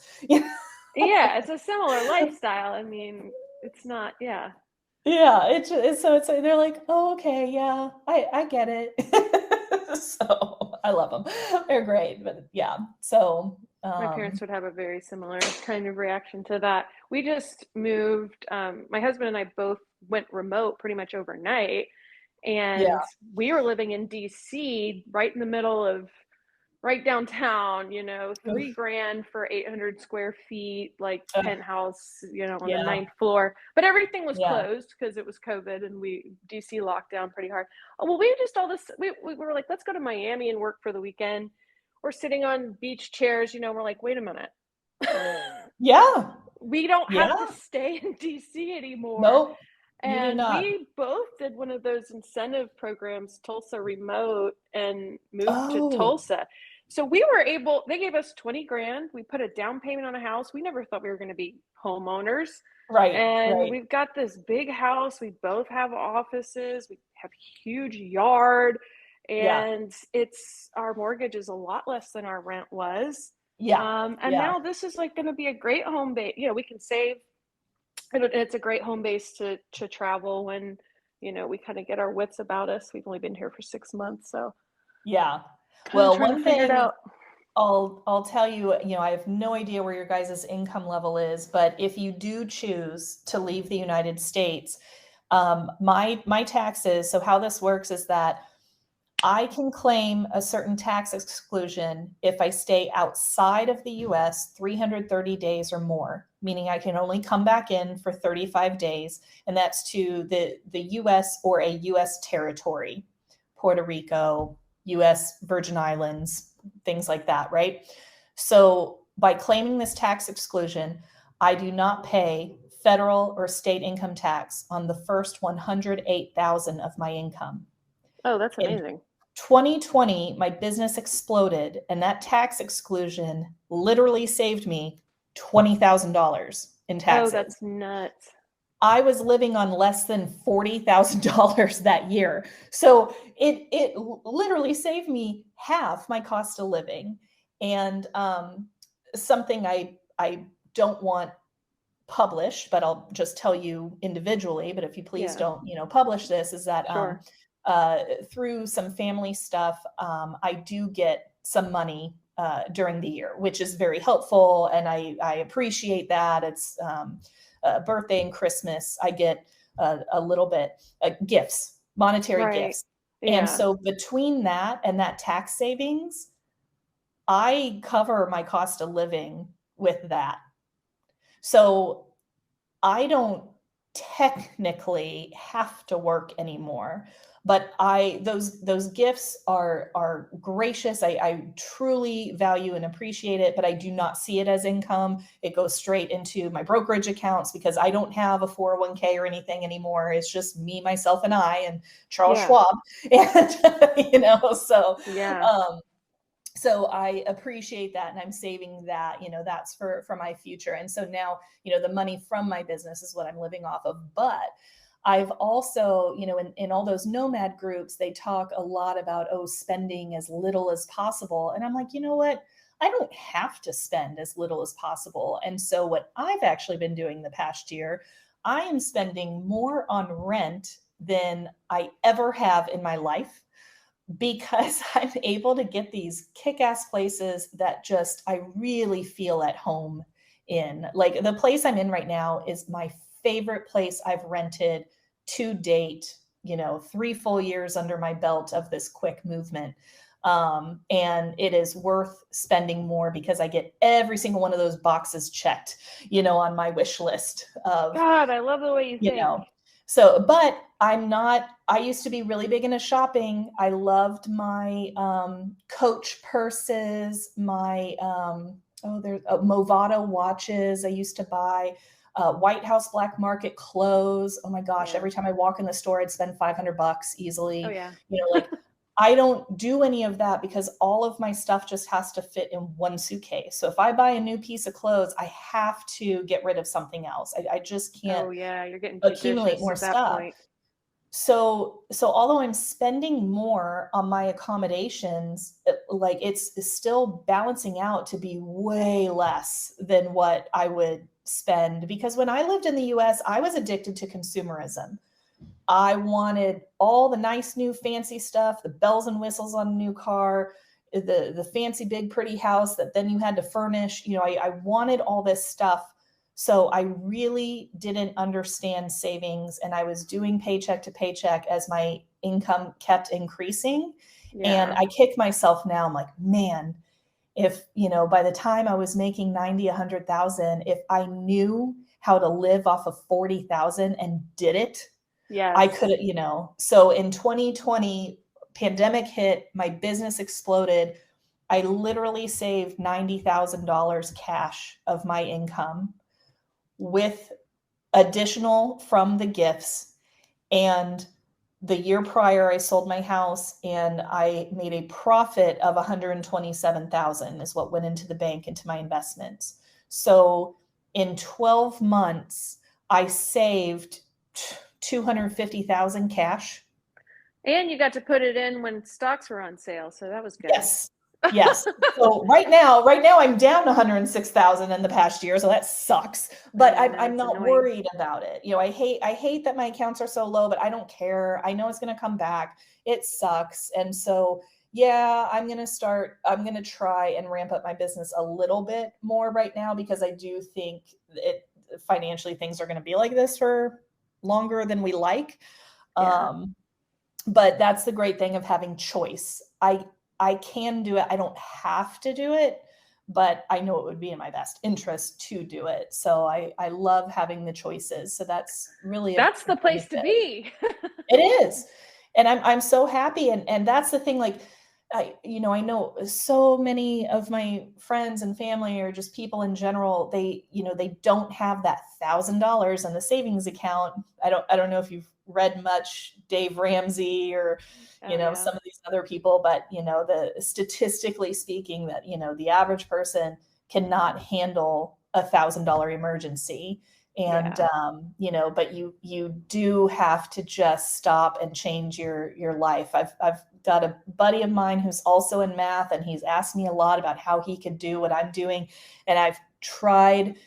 [SPEAKER 4] Yeah, it's a similar lifestyle. I mean, it's not, yeah.
[SPEAKER 5] Yeah, it's they're like, "Oh, okay, yeah, I get it." So I love them. They're great, but yeah. So
[SPEAKER 4] My parents would have a very similar kind of reaction to that. We just moved, my husband and I both went remote pretty much overnight,
[SPEAKER 5] yeah,
[SPEAKER 4] and we were living in DC, right in the middle of right downtown, 3 grand for 800 square feet, like
[SPEAKER 5] ugh,
[SPEAKER 4] penthouse, on the
[SPEAKER 5] yeah,
[SPEAKER 4] ninth floor. But everything was
[SPEAKER 5] yeah.
[SPEAKER 4] closed because it was COVID and DC locked down pretty hard. Oh, well, we just all this, we were like, let's go to Miami and work for the weekend. We're sitting on beach chairs, we're like, wait a minute.
[SPEAKER 5] Yeah,
[SPEAKER 4] We don't have to
[SPEAKER 5] yeah.
[SPEAKER 4] stay in DC anymore.
[SPEAKER 5] Nope, you do
[SPEAKER 4] And
[SPEAKER 5] not.
[SPEAKER 4] we both did one of those incentive programs, Tulsa Remote, and moved to
[SPEAKER 5] Oh,
[SPEAKER 4] Tulsa. So we were able, they gave us 20 grand. We put a down payment on a house. We never thought we were going to be homeowners.
[SPEAKER 5] right,
[SPEAKER 4] And
[SPEAKER 5] right.
[SPEAKER 4] we've got this big house. We both have offices. We have huge yard.
[SPEAKER 5] Yeah,
[SPEAKER 4] And our mortgage is a lot less than our rent was.
[SPEAKER 5] yeah,
[SPEAKER 4] And
[SPEAKER 5] yeah,
[SPEAKER 4] now this is like going to be a great home base. We can save, and it's a great home base to travel when we kind of get our wits about us. We've only been here for 6 months, so
[SPEAKER 5] yeah.
[SPEAKER 4] kind of
[SPEAKER 5] Well,
[SPEAKER 4] trying to
[SPEAKER 5] one
[SPEAKER 4] figure it
[SPEAKER 5] thing
[SPEAKER 4] out.
[SPEAKER 5] I'll tell you, I have no idea where your guys' income level is, but if you do choose to leave the United States, my taxes. So how this works is that I can claim a certain tax exclusion if I stay outside of the US 330 days or more, meaning I can only come back in for 35 days, and that's to the US or a US territory, Puerto Rico, US Virgin Islands, things like that, right? So by claiming this tax exclusion, I do not pay federal or state income tax on the first 108,000 of my income.
[SPEAKER 4] Oh, that's
[SPEAKER 5] In
[SPEAKER 4] amazing.
[SPEAKER 5] 2020, my business exploded, and that tax exclusion literally saved me $20,000 in taxes.
[SPEAKER 4] Oh, that's nuts.
[SPEAKER 5] I was living on less than $40,000 that year. So it literally saved me half my cost of living. And something I don't want published, but I'll just tell you individually, but if you please don't, publish this, is that
[SPEAKER 4] Sure.
[SPEAKER 5] through some family stuff, I do get some money during the year, which is very helpful. And I appreciate that. It's birthday and Christmas, I get a little bit gifts, monetary
[SPEAKER 4] Right.
[SPEAKER 5] gifts.
[SPEAKER 4] Yeah.
[SPEAKER 5] And so between that and that tax savings, I cover my cost of living with that. So I don't technically have to work anymore, but those gifts are gracious. I truly value and appreciate it, but I do not see it as income. It goes straight into my brokerage accounts because I don't have a 401k or anything anymore. It's just me, myself, and I, and Charles Schwab. And so I appreciate that, and I'm saving that, that's for my future. And so now, the money from my business is what I'm living off of. But I've also, in all those nomad groups, they talk a lot about, spending as little as possible. And I'm like, you know what? I don't have to spend as little as possible. And so what I've actually been doing the past year, I am spending more on rent than I ever have in my life, because I'm able to get these kick-ass places that just I really feel at home in. Like the place I'm in right now is my favorite place I've rented to date, 3 full years under my belt of this quick movement. And it is worth spending more because I get every single one of those boxes checked, on my wish list of,
[SPEAKER 4] God, I love the way you think.
[SPEAKER 5] So, but I used to be really big into shopping. I loved my Coach purses, my there's Movado watches I used to buy, White House black market clothes. Oh my gosh, every time I walk in the store, I'd spend $500 easily.
[SPEAKER 4] Oh yeah.
[SPEAKER 5] I don't do any of that because all of my stuff just has to fit in one suitcase. So if I buy a new piece of clothes, I have to get rid of something else. I just can't
[SPEAKER 4] Oh yeah, you're getting
[SPEAKER 5] accumulate more
[SPEAKER 4] at that
[SPEAKER 5] stuff.
[SPEAKER 4] point.
[SPEAKER 5] So although I'm spending more on my accommodations, it's still balancing out to be way less than what I would spend. Because when I lived in the US, I was addicted to consumerism. I wanted all the nice new fancy stuff, the bells and whistles on a new car, the fancy big pretty house that then you had to furnish. I wanted all this stuff. So I really didn't understand savings, and I was doing paycheck to paycheck as my income kept increasing. And I kick myself now. I'm like, man, if, by the time I was making 90, 100,000, if I knew how to live off of 40,000 and did it, I could, so in 2020, pandemic hit, my business exploded. I literally saved $90,000 cash of my income with additional from the gifts. And the year prior, I sold my house and I made a profit of 127,000 is what went into the bank, into my investments. So in 12 months, I saved 250,000 cash.
[SPEAKER 4] And you got to put it in when stocks were on sale, so that was good.
[SPEAKER 5] Yes. So right now I'm down 106,000 in the past year, so that sucks. But I'm not annoying. Worried about it. I hate that my accounts are so low, but I don't care. I know it's going to come back. It sucks. And so I'm going to try and ramp up my business a little bit more right now, because I do think financially things are going to be like this for longer than we like. But that's the great thing of having choice. I can do it. I don't have to do it, but I know it would be in my best interest to do it. So I love having the choices. So that's really,
[SPEAKER 4] that's the place to be.
[SPEAKER 5] It is. And I'm so happy. And that's the thing, like I know so many of my friends and family, or just people in general, they don't have that $1,000 in the savings account. I don't know if you've read much Dave Ramsey or,
[SPEAKER 4] Oh yeah.
[SPEAKER 5] some of these other people, but, the statistically speaking, that, the average person cannot handle $1,000 emergency. And,
[SPEAKER 4] Yeah.
[SPEAKER 5] but you do have to just stop and change your life. I've got a buddy of mine who's also in math, and he's asked me a lot about how he could do what I'm doing. And I've tried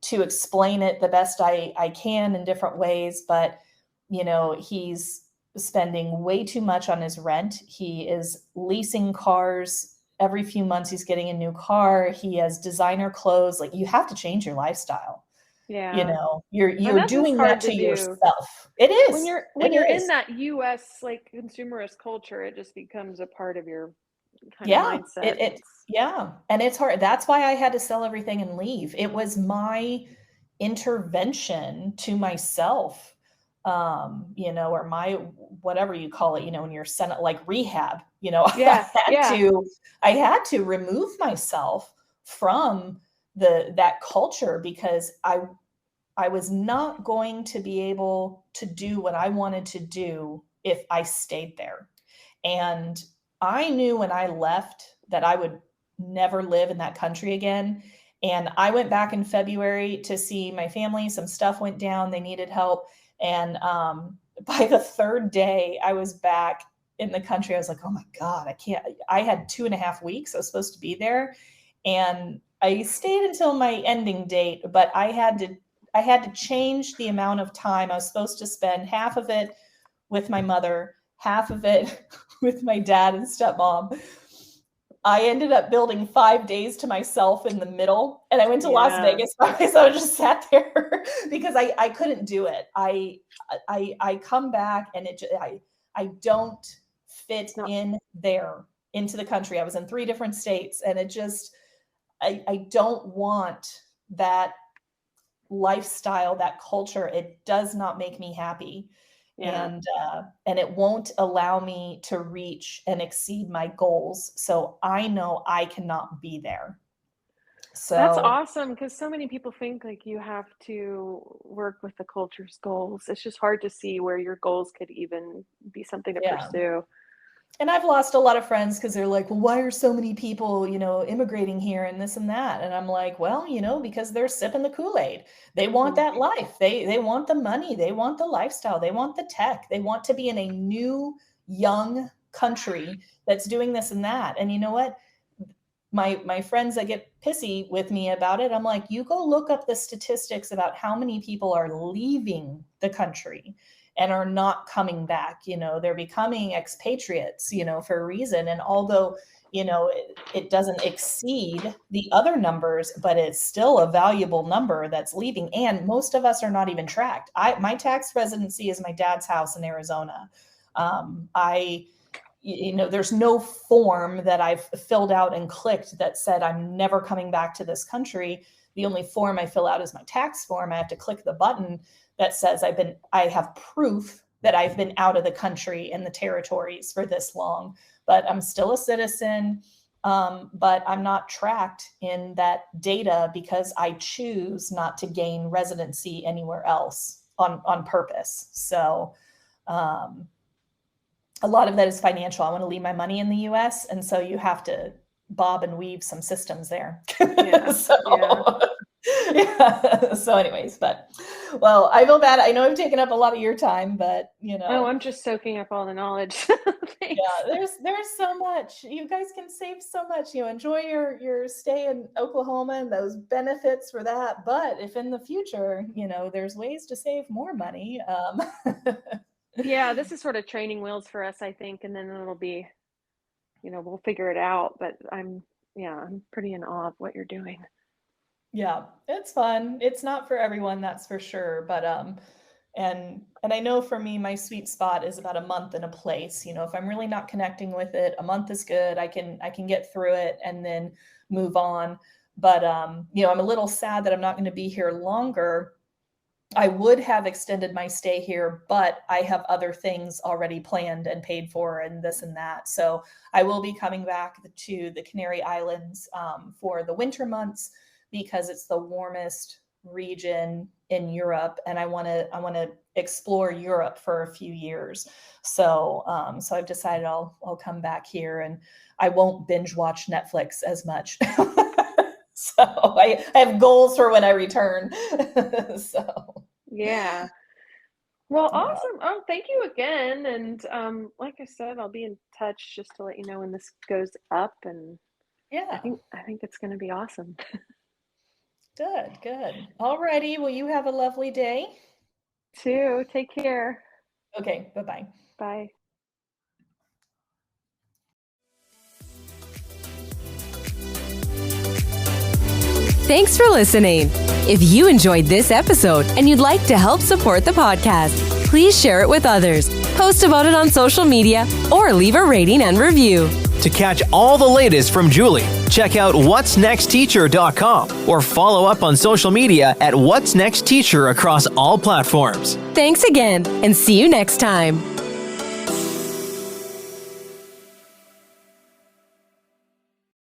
[SPEAKER 5] to explain it the best I can in different ways, but, he's spending way too much on his rent. He is leasing cars. Every few months he's getting a new car. He has designer clothes. Like, you have to change your lifestyle.
[SPEAKER 4] Yeah. And
[SPEAKER 5] You're
[SPEAKER 4] that's just
[SPEAKER 5] doing that
[SPEAKER 4] hard to
[SPEAKER 5] to
[SPEAKER 4] do.
[SPEAKER 5] yourself. It
[SPEAKER 4] When
[SPEAKER 5] is.
[SPEAKER 4] you're
[SPEAKER 5] It
[SPEAKER 4] in
[SPEAKER 5] is.
[SPEAKER 4] that US like consumerist culture, it just becomes a part of your kind of
[SPEAKER 5] Yeah.
[SPEAKER 4] mindset. It's
[SPEAKER 5] Yeah. And it's hard. That's why I had to sell everything and leave. It was my intervention to myself, or my, whatever you call it, when you're sent, like rehab,
[SPEAKER 4] yeah, yeah,
[SPEAKER 5] I had to remove myself from that culture, because I was not going to be able to do what I wanted to do if I stayed there. And I knew when I left that I would never live in that country again. And I went back in February to see my family. Some stuff went down, they needed help. And by the third day I was back in the country, I was like, oh my God, I can't. I had 2.5 weeks I was supposed to be there. And I stayed until my ending date, but I had to change the amount of time I was supposed to spend, half of it with my mother, half of it with my dad and stepmom. I ended up building 5 days to myself in the middle, and I went to Las
[SPEAKER 4] yeah.
[SPEAKER 5] Vegas by myself. I just sat there because I couldn't do it. I come back, and I don't fit
[SPEAKER 4] No,
[SPEAKER 5] in there into the country. I was in 3 different states, and it just I don't want that lifestyle, that culture. It does not make me happy.
[SPEAKER 4] yeah.
[SPEAKER 5] And it won't allow me to reach and exceed my goals. So I know I cannot be there.
[SPEAKER 4] That's
[SPEAKER 5] So
[SPEAKER 4] awesome because so many people think like you have to work with the culture's goals. It's just hard to see where your goals could even be something to
[SPEAKER 5] yeah.
[SPEAKER 4] pursue.
[SPEAKER 5] And I've lost a lot of friends because they're like, well, why are so many people, immigrating here and this and that? And I'm like, well, because they're sipping the Kool-Aid. They want
[SPEAKER 4] Mm.
[SPEAKER 5] that life. They want the money. They want the lifestyle. They want the tech. They want to be in a new, young country that's doing this and that. And you know what? My friends that get pissy with me about it, I'm like, you go look up the statistics about how many people are leaving the country and are not coming back. They're becoming expatriates, for a reason. And although, it doesn't exceed the other numbers, but it's still a valuable number that's leaving. And most of us are not even tracked. My tax residency is my dad's house in Arizona. I there's no form that I've filled out and clicked that said I'm never coming back to this country. The only form I fill out is my tax form. I have to click the button that says I have proof that I've been out of the country and the territories for this long, but I'm still a citizen. But I'm not tracked in that data because I choose not to gain residency anywhere else on purpose. So, a lot of that is financial. I want to leave my money in the US. And so you have to bob and weave some systems there.
[SPEAKER 4] Yeah,
[SPEAKER 5] So,
[SPEAKER 4] yeah.
[SPEAKER 5] yeah. So anyways, but well, I feel bad. I know I've taken up a lot of your time, but
[SPEAKER 4] Oh, I'm just soaking up all the knowledge. Thanks.
[SPEAKER 5] yeah, there's so much. You guys can save so much. Enjoy your stay in Oklahoma and those benefits for that. But if in the future, there's ways to save more money.
[SPEAKER 4] Yeah, this is sort of training wheels for us, I think, and then it'll be, we'll figure it out. But I'm pretty in awe of what you're doing.
[SPEAKER 5] Yeah, it's fun. It's not for everyone, that's for sure. But and I know for me, my sweet spot is about a month in a place. If I'm really not connecting with it, a month is good. I can get through it and then move on. But I'm a little sad that I'm not going to be here longer, I would have extended my stay here, but I have other things already planned and paid for and this and that. So I will be coming back to the Canary Islands for the winter months because it's the warmest region in Europe, and I want to explore Europe for a few years. So so I've decided I'll come back here, and I won't binge watch Netflix as much. So I have goals for when I return. So
[SPEAKER 4] Yeah. Well,
[SPEAKER 5] yeah.
[SPEAKER 4] awesome. Oh, thank you again. And like I said, I'll be in touch just to let you know when this goes up. And I
[SPEAKER 5] Yeah,
[SPEAKER 4] think it's going to be awesome.
[SPEAKER 5] good. Alrighty, well, you have a lovely day.
[SPEAKER 4] Too. Take care.
[SPEAKER 5] Okay, bye-bye.
[SPEAKER 4] Bye.
[SPEAKER 1] Thanks for listening. If you enjoyed this episode and you'd like to help support the podcast, please share it with others, post about it on social media, or leave a rating and review.
[SPEAKER 2] To catch all the latest from Julie, check out whatsnextteacher.com or follow up on social media at What's Next Teacher across all platforms.
[SPEAKER 1] Thanks again, and see you next time.